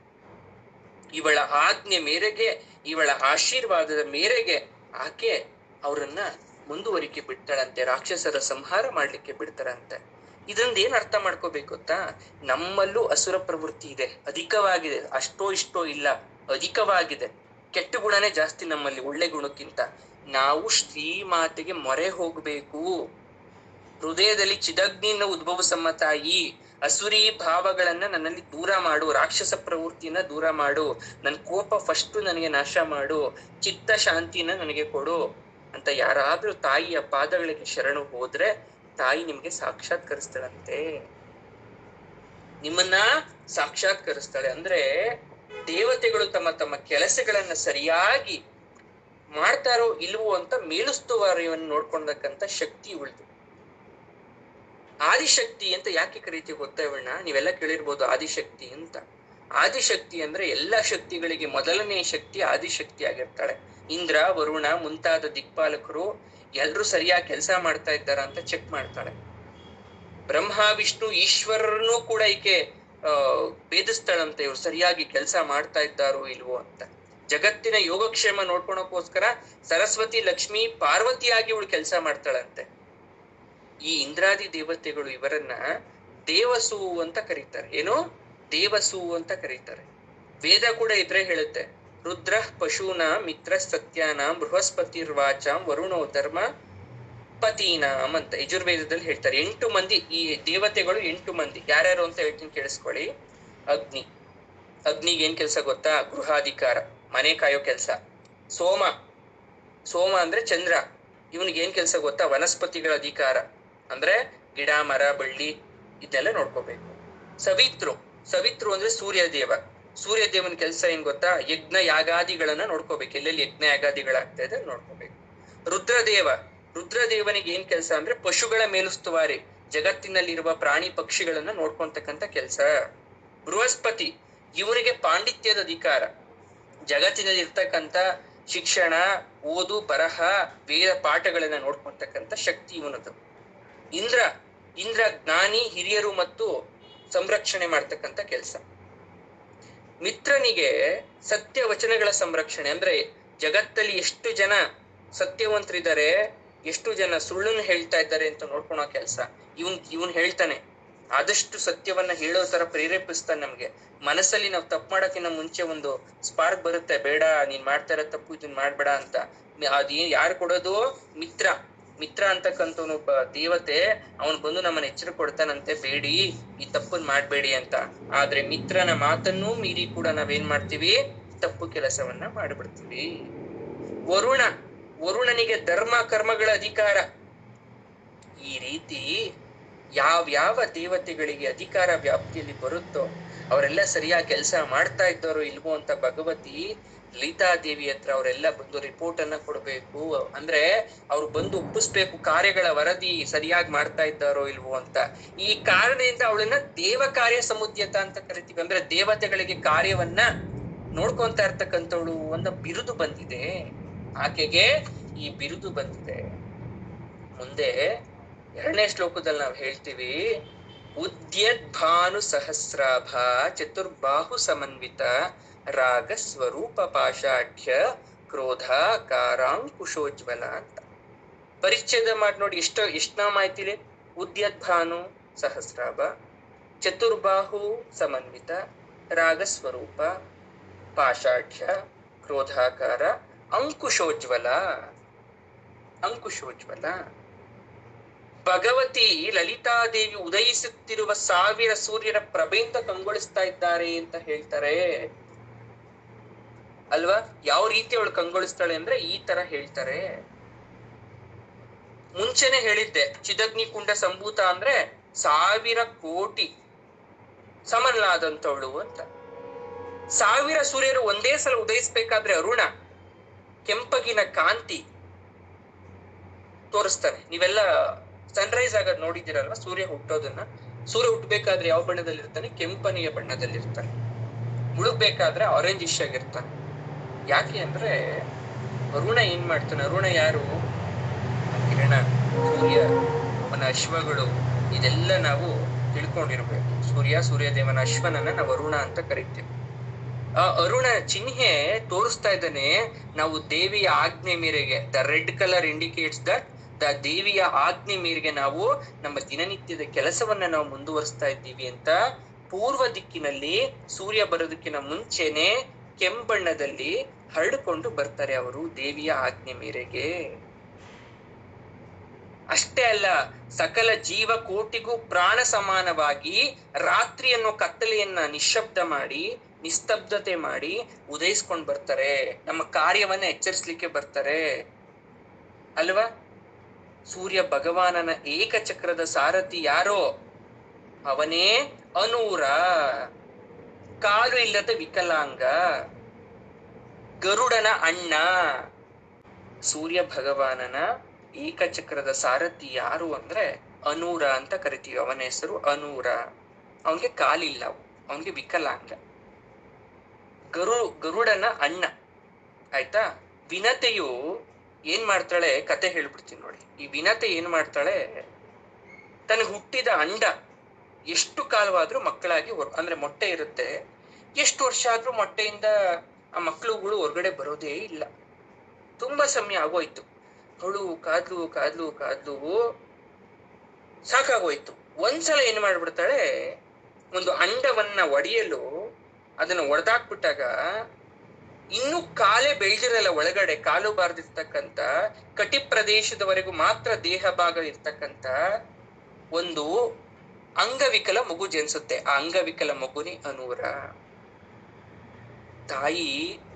ಇವಳ ಆಜ್ಞೆ ಮೇರೆಗೆ, ಇವಳ ಆಶೀರ್ವಾದದ ಮೇರೆಗೆ ಆಕೆ ಅವರನ್ನ ಮುಂದುವರಿಕೆ ಬಿಡ್ತಾಳಂತೆ, ರಾಕ್ಷಸರ ಸಂಹಾರ ಮಾಡ್ಲಿಕ್ಕೆ ಬಿಡ್ತಾರಂತೆ. ಇದರಿಂದ ಏನ್ ಅರ್ಥ ಮಾಡ್ಕೋಬೇಕು ಗೊತ್ತಾ, ನಮ್ಮಲ್ಲೂ ಅಸುರ ಪ್ರವೃತ್ತಿ ಇದೆ, ಅಧಿಕವಾಗಿದೆ. ಅಷ್ಟೋ ಇಷ್ಟೋ ಇಲ್ಲ, ಅಧಿಕವಾಗಿದೆ. ಕೆಟ್ಟ ಗುಣನೇ ಜಾಸ್ತಿ ನಮ್ಮಲ್ಲಿ ಒಳ್ಳೆ ಗುಣಕ್ಕಿಂತ. ನಾವು ಶ್ರೀಮಾತೆಗೆ ಮೊರೆ ಹೋಗ್ಬೇಕು. ಹೃದಯದಲ್ಲಿ ಚಿದಗ್ನಿನ ಉದ್ಭವಿಸಮ್ಮ ತಾಯಿ, ಅಸುರಿ ಭಾವಗಳನ್ನ ನನ್ನಲ್ಲಿ ದೂರ ಮಾಡು, ರಾಕ್ಷಸ ಪ್ರವೃತ್ತಿಯನ್ನ ದೂರ ಮಾಡು, ನನ್ ಕೋಪ ಫಸ್ಟ್ ನನಗೆ ನಾಶ ಮಾಡು, ಚಿತ್ತ ಶಾಂತಿನ ನನಗೆ ಕೊಡು ಅಂತ ಯಾರಾದ್ರೂ ತಾಯಿಯ ಪಾದಗಳಿಗೆ ಶರಣು ಹೋದ್ರೆ ತಾಯಿ ನಿಮ್ಗೆ ಸಾಕ್ಷಾತ್ಕರಿಸ್ತಾಳಂತೆ. ನಿಮ್ಮನ್ನ ಸಾಕ್ಷಾತ್ಕರಿಸ್ತಾಳೆ. ಅಂದ್ರೆ ದೇವತೆಗಳು ತಮ್ಮ ತಮ್ಮ ಕೆಲಸಗಳನ್ನ ಸರಿಯಾಗಿ ಮಾಡ್ತಾರೋ ಇಲ್ವೋ ಅಂತ ಮೇಲುಸ್ತುವಾರಿಯನ್ನು ನೋಡ್ಕೊಂಡಕ್ಕಂತ ಶಕ್ತಿ ಉಳಿದು. ಆದಿಶಕ್ತಿ ಅಂತ ಯಾಕೆ ಕರೀತೀವಿ ಗೊತ್ತಾ ಇವಳನ್ನ? ನೀವೆಲ್ಲ ಕೇಳಿರ್ಬೋದು ಆದಿಶಕ್ತಿ ಅಂತ. ಆದಿಶಕ್ತಿ ಅಂದ್ರೆ ಎಲ್ಲಾ ಶಕ್ತಿಗಳಿಗೆ ಮೊದಲನೇ ಶಕ್ತಿ ಆದಿಶಕ್ತಿ ಆಗಿರ್ತಾಳೆ. ಇಂದ್ರ, ವರುಣ ಮುಂತಾದ ದಿಕ್ಪಾಲಕರು ಎಲ್ರೂ ಸರಿಯಾಗಿ ಕೆಲಸ ಮಾಡ್ತಾ ಇದ್ದಾರ ಅಂತ ಚೆಕ್ ಮಾಡ್ತಾಳೆ. ಬ್ರಹ್ಮ ವಿಷ್ಣು ಈಶ್ವರನು ಕೂಡ ಈಕೆ ಭೇದಿಸ್ತಾಳಂತೆ, ಇವ್ರು ಸರಿಯಾಗಿ ಕೆಲಸ ಮಾಡ್ತಾ ಇದ್ದಾರೋ ಇಲ್ವೋ ಅಂತ. ಜಗತ್ತಿನ ಯೋಗಕ್ಷೇಮ ನೋಡ್ಕೊಳಕೋಸ್ಕರ ಸರಸ್ವತಿ, ಲಕ್ಷ್ಮಿ, ಪಾರ್ವತಿಯಾಗಿ ಇವಳು ಕೆಲಸ ಮಾಡ್ತಾಳಂತೆ. ಈ ಇಂದ್ರಾದಿ ದೇವತೆಗಳು ಇವರನ್ನ ದೇವಸು ಅಂತ ಕರೀತಾರೆ. ಏನು? ದೇವಸು ಅಂತ ಕರೀತಾರೆ. ವೇದ ಕೂಡ ಇದ್ರೆ ಹೇಳುತ್ತೆ, ರುದ್ರ ಪಶೂನ ಮಿತ್ರ ಸತ್ಯಾನಾಂ ಬೃಹಸ್ಪತಿರ್ವಾಚಾಂ ವರುಣೋ ಧರ್ಮ ಪತೀನಾಂ ಅಂತ ಯಜುರ್ವೇದದಲ್ಲಿ ಹೇಳ್ತಾರೆ. 8 ಮಂದಿ ಈ ದೇವತೆಗಳು, 8 ಮಂದಿ ಯಾರ್ಯಾರು ಅಂತ ಹೇಳ್ತೀನಿ ಕೇಳಿಸ್ಕೊಳ್ಳಿ. ಅಗ್ನಿಗೆ ಏನ್ ಕೆಲ್ಸ ಗೊತ್ತಾ? ಗೃಹಾಧಿಕಾರ, ಮನೆ ಕಾಯೋ ಕೆಲ್ಸ. ಸೋಮ ಅಂದ್ರೆ ಚಂದ್ರ, ಇವನಿಗೆ ಏನ್ ಕೆಲ್ಸ ಗೊತ್ತಾ? ವನಸ್ಪತಿಗಳ ಅಧಿಕಾರ, ಅಂದ್ರೆ ಗಿಡ ಮರ ಬಳ್ಳಿ ಇದೆಲ್ಲ ನೋಡ್ಕೋಬೇಕು. ಸವಿತ್ರು ಅಂದ್ರೆ ಸೂರ್ಯ ದೇವನ ಕೆಲಸ ಏನ್ ಗೊತ್ತಾ? ಯಜ್ಞ ಯಾಗಾದಿಗಳನ್ನ ನೋಡ್ಕೋಬೇಕು, ಎಲ್ಲೆಲ್ಲಿ ಯಜ್ಞ ಯಾಗಾದಿಗಳಾಗ್ತಾ ಇದೆ ನೋಡ್ಕೋಬೇಕು. ರುದ್ರದೇವನಿಗೆ ಏನ್ ಕೆಲಸ ಅಂದ್ರೆ ಪಶುಗಳ ಮೇಲುಸ್ತುವಾರಿ, ಜಗತ್ತಿನಲ್ಲಿರುವ ಪ್ರಾಣಿ ಪಕ್ಷಿಗಳನ್ನ ನೋಡ್ಕೊಂತಕ್ಕಂತ ಕೆಲಸ. ಬೃಹಸ್ಪತಿ ಇವರಿಗೆ ಪಾಂಡಿತ್ಯದ ಅಧಿಕಾರ, ಜಗತ್ತಿನಲ್ಲಿ ಇರ್ತಕ್ಕಂಥ ಶಿಕ್ಷಣ, ಓದು ಬರಹ, ವೇದ ಪಾಠಗಳನ್ನ ನೋಡ್ಕೊಂತಕ್ಕಂಥ ಶಕ್ತಿ ಇವನದು. ಇಂದ್ರ ಜ್ಞಾನಿ, ಹಿರಿಯರು ಮತ್ತು ಸಂರಕ್ಷಣೆ ಮಾಡ್ತಕ್ಕಂಥ ಕೆಲಸ. ಮಿತ್ರನಿಗೆ ಸತ್ಯ ವಚನಗಳ ಸಂರಕ್ಷಣೆ ಅಂದ್ರೆ ಜಗತ್ತಲ್ಲಿ ಎಷ್ಟು ಜನ ಸತ್ಯವಂತರಿದ್ದಾರೆ, ಎಷ್ಟು ಜನ ಸುಳ್ಳನ್ನು ಹೇಳ್ತಾ ಇದ್ದಾರೆ ಅಂತ ನೋಡ್ಕೊಳೋ ಕೆಲಸ ಇವನ್ ಹೇಳ್ತಾನೆ. ಆದಷ್ಟು ಸತ್ಯವನ್ನ ಹೇಳೋ ತರ ಪ್ರೇರೇಪಿಸ್ತಾನೆ ನಮ್ಗೆ. ಮನಸ್ಸಲ್ಲಿ ನಾವು ತಪ್ಪು ಮಾಡೋಕ್ಕಿಂತ ಮುಂಚೆ ಒಂದು ಸ್ಪಾರ್ಕ್ ಬರುತ್ತೆ, ಬೇಡ ನೀನ್ ಮಾಡ್ತಾ ಇರೋ ತಪ್ಪು ಇದನ್ ಮಾಡ್ಬೇಡ ಅಂತ. ಯಾರು ಕೊಡೋದು? ಮಿತ್ರ. ಮಿತ್ರ ಅಂತಕ್ಕಂಥವನು ಒಬ್ಬ ದೇವತೆ, ಅವನು ಬಂದು ನಮ್ಮನ್ನ ಎಚ್ಚರ ಕೊಡ್ತಾನಂತೆ, ಬೇಡಿ ಈ ತಪ್ಪನ್ ಮಾಡ್ಬೇಡಿ ಅಂತ. ಆದ್ರೆ ಮಿತ್ರನ ಮಾತನ್ನೂ ಮೀರಿ ಕೂಡ ನಾವೇನ್ ಮಾಡ್ತೀವಿ? ತಪ್ಪು ಕೆಲಸವನ್ನ ಮಾಡ್ಬಿಡ್ತೀವಿ. ವರುಣನಿಗೆ ಧರ್ಮ ಕರ್ಮಗಳ ಅಧಿಕಾರ. ಈ ರೀತಿ ಯಾವ್ಯಾವ ದೇವತೆಗಳಿಗೆ ಅಧಿಕಾರ ವ್ಯಾಪ್ತಿಯಲ್ಲಿ ಬರುತ್ತೋ ಅವರೆಲ್ಲ ಸರಿಯಾಗಿ ಕೆಲಸ ಮಾಡ್ತಾ ಇದ್ದಾರೋ ಇಲ್ವೋ ಅಂತ ಭಗವತಿ ಲಲಿತಾದೇವಿ ಹತ್ರ ಅವರೆಲ್ಲ ಬಂದು ರಿಪೋರ್ಟ್ ಅನ್ನ ಕೊಡ್ಬೇಕು. ಅಂದ್ರೆ ಅವ್ರು ಬಂದು ಒಪ್ಪಿಸ್ಬೇಕು ಕಾರ್ಯಗಳ ವರದಿ ಸರಿಯಾಗಿ ಮಾಡ್ತಾ ಇದ್ದಾರೋ ಇಲ್ವೋ ಅಂತ. ಈ ಕಾರಣದಿಂದ ಅವಳನ್ನ ದೇವ ಕಾರ್ಯ ಸಮುದ್ಯತ ಅಂತ ಕರಿತೀವಿ. ಅಂದ್ರೆ ದೇವತೆಗಳಿಗೆ ಕಾರ್ಯವನ್ನ ನೋಡ್ಕೊಂತ ಇರ್ತಕ್ಕಂಥವಳು ಒಂದು ಬಿರುದು ಬಂದಿದೆ, ಆಕೆಗೆ ಈ ಬಿರುದು ಬಂದಿದೆ. ಮುಂದೆ 2ನೇ ಶ್ಲೋಕದಲ್ಲಿ ನಾವು ಹೇಳ್ತೀವಿ, ಉದ್ಯದ್ಭಾನು ಸಹಸ್ರಾಭ ಚತುರ್ಬಾಹು ಸಮನ್ವಿತ ರಾಗ ಸ್ವರೂಪ ಪಾಷಾಢ್ಯ ಕ್ರೋಧಾಕಾರಾಂಕುಶೋಜ್ವಲ ಅಂತ ಪರಿಚ್ಛೇದ ಮಾಡಿ ನೋಡಿ. ಎಷ್ಟು ನಾಮ ಆಯ್ತಿದೆ? ಉದ್ಯದ್ಭಾನು ಸಹಸ್ರಾಭ, ಚತುರ್ಬಾಹು ಸಮನ್ವಿತ, ರಾಗ ಸ್ವರೂಪ, ಪಾಷಾಢ್ಯ, ಕ್ರೋಧಾಕಾರ, ಅಂಕುಶೋಜ್ವಲ. ಭಗವತಿ ಲಲಿತಾದೇವಿ ಉದಯಿಸುತ್ತಿರುವ 1000 ಸೂರ್ಯರ ಪ್ರಭೆಯಿಂದ ಕಂಗೊಳಿಸ್ತಾ ಇದ್ದಾರೆ ಅಂತ ಹೇಳ್ತಾರೆ ಅಲ್ವಾ? ಯಾವ ರೀತಿ ಅವಳು ಕಂಗೊಳಿಸ್ತಾಳೆ ಅಂದ್ರೆ ಈ ತರ ಹೇಳ್ತಾರೆ. ಮುಂಚೆನೆ ಹೇಳಿದ್ದೆ, ಚಿದಗ್ನಿ ಕುಂಡ ಸಂಭೂತ ಅಂದ್ರೆ 1000 ಕೋಟಿ ಸಮನ್ಲಾದಂತವಳು ಅಂತ. 1000 ಸೂರ್ಯರು ಒಂದೇ ಸಲ ಉದಯಿಸ್ಬೇಕಾದ್ರೆ ಅರುಣ ಕೆಂಪಗಿನ ಕಾಂತಿ ತೋರಿಸ್ತಾನೆ. ನೀವೆಲ್ಲ ಸನ್ರೈಸ್ ಆಗೋದ್ ನೋಡಿದ್ದೀರಲ್ವಾ? ಸೂರ್ಯ ಹುಟ್ಟೋದನ್ನ. ಸೂರ್ಯ ಹುಟ್ಟಬೇಕಾದ್ರೆ ಯಾವ ಬಣ್ಣದಲ್ಲಿರ್ತಾನೆ? ಕೆಂಪನೆಯ ಬಣ್ಣದಲ್ಲಿರ್ತಾನೆ. ಮುಳುಗ್ಬೇಕಾದ್ರೆ ಆರೆಂಜಿಶ್ ಆಗಿರ್ತಾನೆ. ಯಾಕೆ ಅಂದ್ರೆ ಅರುಣ ಏನ್ ಮಾಡ್ತಾನೆ? ಅರುಣ ಯಾರು? ಕಿರಣ, ಸೂರ್ಯ, ಅವನ ಅಶ್ವಗಳು, ಇದೆಲ್ಲ ನಾವು ತಿಳ್ಕೊಂಡಿರ್ಬೇಕು. ಸೂರ್ಯದೇವನ ಅಶ್ವನನ್ನ ನಾವು ಅರುಣ ಅಂತ ಕರಿತೀವಿ. ಆ ಅರುಣ ಚಿಹ್ನೆ ತೋರಿಸ್ತಾ ಇದ್ದಾನೆ. ನಾವು ದೇವಿಯ ಆಜ್ಞೆ ಮೇರೆಗೆ, the red colour indicates that the ದೇವಿಯ ಆಜ್ಞೆ ಮೇರೆಗೆ ನಾವು ನಮ್ಮ ದಿನನಿತ್ಯದ ಕೆಲಸವನ್ನ ನಾವು ಮುಂದುವರಿಸ್ತಾ ಇದ್ದೀವಿ ಅಂತ. ಪೂರ್ವ ದಿಕ್ಕಿನಲ್ಲಿ ಸೂರ್ಯ ಬರೋದಕ್ಕಿಂತ ಮುಂಚೆನೆ ಕೆಂಬಣ್ಣದಲ್ಲಿ ಹರಡಿಕೊಂಡು ಬರ್ತಾರೆ ಅವರು ದೇವಿಯ ಆಜ್ಞೆ ಮೇರೆಗೆ. ಅಷ್ಟೇ ಅಲ್ಲ, ಸಕಲ ಜೀವ ಕೋಟಿಗೂ ಪ್ರಾಣ ಸಮಾನವಾಗಿ ರಾತ್ರಿಯನ್ನು ಕತ್ತಲೆಯನ್ನ ನಿಶ್ಶಬ್ದ ಮಾಡಿ, ನಿಸ್ತಬ್ಧತೆ ಮಾಡಿ ಉದಯಿಸ್ಕೊಂಡು ಬರ್ತಾರೆ. ನಮ್ಮ ಕಾರ್ಯವನ್ನ ಎಚ್ಚರಿಸ್ಲಿಕ್ಕೆ ಬರ್ತಾರೆ ಅಲ್ವಾ? ಸೂರ್ಯ ಭಗವಾನನ ಏಕಚಕ್ರದ ಸಾರಥಿ ಯಾರೋ? ಅವನೇ ಅನೂರ, ಕಾಲು ಇಲ್ಲದ ವಿಕಲಾಂಗ, ಗರುಡನ ಅಣ್ಣ. ಸೂರ್ಯ ಭಗವಾನನ ಏಕಚಕ್ರದ ಸಾರಥಿ ಯಾರು ಅಂದ್ರೆ ಅನೂರ ಅಂತ ಕರಿತೀವಿ. ಅವನ ಹೆಸರು ಅನೂರ. ಅವನ್ಗೆ ಕಾಲಿಲ್ಲ, ಅವನ್ಗೆ ವಿಕಲಾಂಗ. ಗರುಡನ ಅಣ್ಣ. ಆಯ್ತಾ? ವಿನತೆಯು ಏನ್ ಮಾಡ್ತಾಳೆ? ಕತೆ ಹೇಳ್ಬಿಡ್ತೀನಿ ನೋಡಿ. ಈ ವಿನತೆ ಏನ್ ಮಾಡ್ತಾಳೆ? ತನಗೆ ಹುಟ್ಟಿದ ಅಂಡ ಎಷ್ಟು ಕಾಲವಾದ್ರೂ ಮಕ್ಕಳಾಗಿ ಅಂದ್ರೆ ಮೊಟ್ಟೆ ಇರುತ್ತೆ, ಎಷ್ಟು ವರ್ಷ ಆದ್ರೂ ಮೊಟ್ಟೆಯಿಂದ ಆ ಮಕ್ಕಳುಗಳು ಹೊರಗಡೆ ಬರೋದೇ ಇಲ್ಲ. ತುಂಬಾ ಸಮಯ ಆಗೋಯ್ತು. ಅವಳು ಕಾದ್ಲು ಸಾಕಾಗೋಯ್ತು. ಒಂದ್ಸಲ ಏನ್ ಮಾಡ್ಬಿಡ್ತಾಳೆ, ಒಂದು ಅಂಡವನ್ನ ಒಡೆಯಲು ಅದನ್ನ ಒಡೆದಾಕ್ಬಿಟ್ಟಾಗ ಇನ್ನು ಕಾಲೇ ಬೆಳೆದಿರಲ್ಲ, ಒಳಗಡೆ ಕಾಲು ಬಾರ್ದಿರ್ತಕ್ಕಂಥ ಕಟಿ ಪ್ರದೇಶದವರೆಗೂ ಮಾತ್ರ ದೇಹ ಭಾಗ ಇರ್ತಕ್ಕಂಥ ಒಂದು ಅಂಗವಿಕಲ ಮಗು ಜನಿಸುತ್ತೆ. ಆ ಅಂಗವಿಕಲ ಮಗುನಿ ಅನೂರ. ತಾಯಿ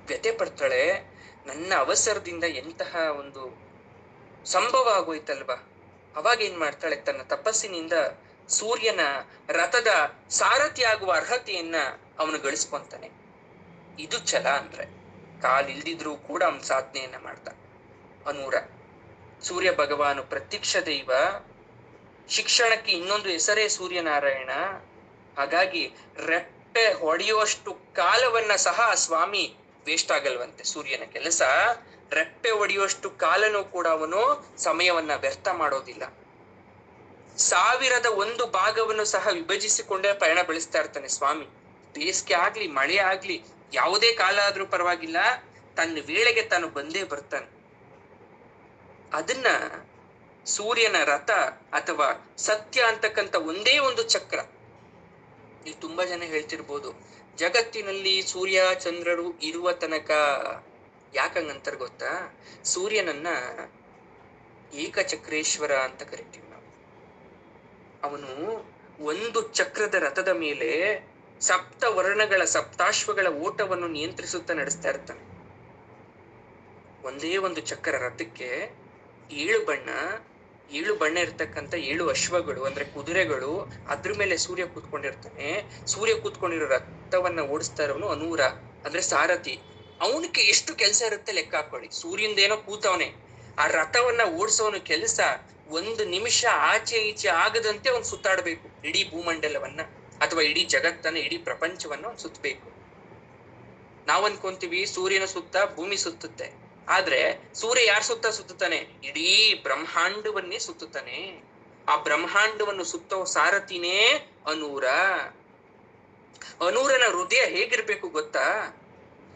ವ್ಯಥೆ ಪಡ್ತಾಳೆ, ನನ್ನ ಅವಸರದಿಂದ ಎಂತಹ ಒಂದು ಸಂಭವ ಆಗೋಯ್ತಲ್ವಾ. ಅವಾಗ ಏನ್ ಮಾಡ್ತಾಳೆ? ತನ್ನ ತಪಸ್ಸಿನಿಂದ ಸೂರ್ಯನ ರಥದ ಸಾರಥಿ ಆಗುವ ಅರ್ಹತೆಯನ್ನ ಅವನು ಗಳಿಸ್ಕೊಂತಾನೆ. ಇದು ಛಲ ಅಂದ್ರೆ. ಕಾಲಿಲ್ದಿದ್ರು ಕೂಡ ಅವನ ಸಾಧನೆಯನ್ನ ಮಾಡ್ದ ಅನೂರ. ಸೂರ್ಯ ಭಗವಾನು ಪ್ರತ್ಯಕ್ಷ ದೈವ. ಶಿಕ್ಷಣಕ್ಕೆ ಇನ್ನೊಂದು ಹೆಸರೇ ಸೂರ್ಯನಾರಾಯಣ. ಹಾಗಾಗಿ ರೆಪ್ಪೆ ಹೊಡೆಯುವಷ್ಟು ಕಾಲವನ್ನ ಸಹ ಸ್ವಾಮಿ ವೇಸ್ಟ್ ಆಗಲ್ವಂತೆ. ಸೂರ್ಯನ ಕೆಲಸ ರೆಪ್ಪೆ ಹೊಡೆಯುವಷ್ಟು ಕಾಲನೂ ಕೂಡ ಅವನು ಸಮಯವನ್ನ ವ್ಯರ್ಥ ಮಾಡೋದಿಲ್ಲ. 1,000 ಭಾಗವನ್ನು ಸಹ ವಿಭಜಿಸಿಕೊಂಡೇ ಪಯಣ ಬೆಳೆಸ್ತಾ ಇರ್ತಾನೆ ಸ್ವಾಮಿ. ಬೇಸಿಗೆ ಆಗ್ಲಿ ಮಳೆ ಆಗ್ಲಿ ಯಾವುದೇ ಕಾಲ ಆದ್ರೂ ಪರವಾಗಿಲ್ಲ, ತನ್ನ ವೇಳೆಗೆ ತಾನು ಬಂದೇ ಬರ್ತಾನೆ. ಅದನ್ನ ಸೂರ್ಯನ ರಥ ಅಥವಾ ಸತ್ಯ ಅಂತಕ್ಕಂಥ ಒಂದೇ ಒಂದು ಚಕ್ರ. ನೀವು ತುಂಬಾ ಜನ ಹೇಳ್ತಿರ್ಬೋದು, ಜಗತ್ತಿನಲ್ಲಿ ಸೂರ್ಯ ಚಂದ್ರರು ಇರುವ ತನಕ ಯಾಕಂಗಂತಾರ ಗೊತ್ತಾ? ಸೂರ್ಯನನ್ನ ಏಕಚಕ್ರೇಶ್ವರ ಅಂತ ಕರಿತೀವಿ ನಾವು. ಅವನು ಒಂದು ಚಕ್ರದ ರಥದ ಮೇಲೆ ಸಪ್ತ ವರ್ಣಗಳ ಸಪ್ತಾಶ್ವಗಳ ಓಟವನ್ನು ನಿಯಂತ್ರಿಸುತ್ತಾ ನಡೆಸ್ತಾ ಇರ್ತಾನೆ. ಒಂದೇ ಒಂದು ಚಕ್ರ ರಥಕ್ಕೆ 7 ಬಣ್ಣ ಇರ್ತಕ್ಕಂಥ 7 ಅಶ್ವಗಳು ಅಂದ್ರೆ ಕುದುರೆಗಳು, ಅದ್ರ ಮೇಲೆ ಸೂರ್ಯ ಕೂತ್ಕೊಂಡಿರ್ತಾನೆ. ಸೂರ್ಯ ಕೂತ್ಕೊಂಡಿರೋ ರಥವನ್ನ ಓಡಿಸ್ತಾ ಇರೋನು ಅನೂರ ಅಂದ್ರೆ ಸಾರಥಿ. ಅವನಿಗೆ ಎಷ್ಟು ಕೆಲಸ ಇರುತ್ತೆ ಲೆಕ್ಕ ಹಾಕೊಳ್ಳಿ. ಸೂರ್ಯಂದೇನೋ ಕೂತವನೆ, ಆ ರಥವನ್ನ ಓಡಿಸೋನು ಕೆಲಸ 1 ನಿಮಿಷ ಆಚೆ ಈಚೆ ಆಗದಂತೆ ಅವ್ನು ಸುತ್ತಾಡ್ಬೇಕು. ಇಡೀ ಭೂಮಂಡಲವನ್ನ ಅಥವಾ ಇಡೀ ಜಗತ್ತನ್ನ, ಇಡೀ ಪ್ರಪಂಚವನ್ನ ಅವ್ನು ಸುತ್ತಬೇಕು. ನಾವ್ ಅನ್ಕೊಂತೀವಿ ಸೂರ್ಯನ ಸುತ್ತ ಭೂಮಿ ಸುತ್ತುತ್ತೆ, ಆದ್ರೆ ಸೂರ್ಯ ಯಾರ ಸುತ್ತ ಸುತ್ತುತ್ತಾನೆ? ಇಡೀ ಬ್ರಹ್ಮಾಂಡವನ್ನೇ ಸುತ್ತುತ್ತಾನೆ. ಆ ಬ್ರಹ್ಮಾಂಡವನ್ನು ಸುತ್ತೋ ಸಾರಥಿನೇ ಅನೂರ. ಅನೂರನ ಹೃದಯ ಹೇಗಿರ್ಬೇಕು ಗೊತ್ತಾ?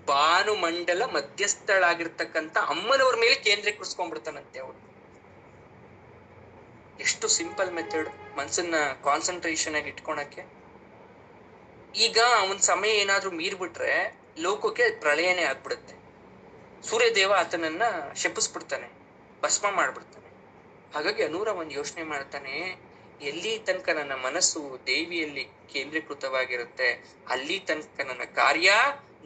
ಭಾನುಮಂಡಲ ಮಧ್ಯಸ್ಥಳಾಗಿರ್ತಕ್ಕಂಥ ಅಮ್ಮನವ್ರ ಮೇಲೆ ಕೇಂದ್ರೀಕರಿಸ್ಕೊಂಡ್ಬಿಡ್ತಾನಂತೆ ಅವನು. ಎಷ್ಟು ಸಿಂಪಲ್ ಮೆಥಡ್ ಮನ್ಸನ್ನ ಕಾನ್ಸಂಟ್ರೇಷನ್ ಆಗಿ ಇಟ್ಕೊಳಕ್ಕೆ. ಈಗ ಅವನ್ ಸಮಯ ಏನಾದ್ರೂ ಮೀರ್ಬಿಟ್ರೆ ಲೋಕಕ್ಕೆ ಪ್ರಳಯನೇ ಆಗ್ಬಿಡುತ್ತೆ. ಸೂರ್ಯದೇವ ಆತನನ್ನ ಶಪಿಸ್ಬಿಡ್ತಾನೆ, ಭಸ್ಮ ಮಾಡ್ಬಿಡ್ತಾನೆ. ಹಾಗಾಗಿ ಅನೂರ ಒಂದ್ ಯೋಚನೆ ಮಾಡ್ತಾನೆ, ಎಲ್ಲಿ ತನಕ ನನ್ನ ಮನಸ್ಸು ದೇವಿಯಲ್ಲಿ ಕೇಂದ್ರೀಕೃತವಾಗಿರುತ್ತೆ ಅಲ್ಲಿ ತನಕ ನನ್ನ ಕಾರ್ಯ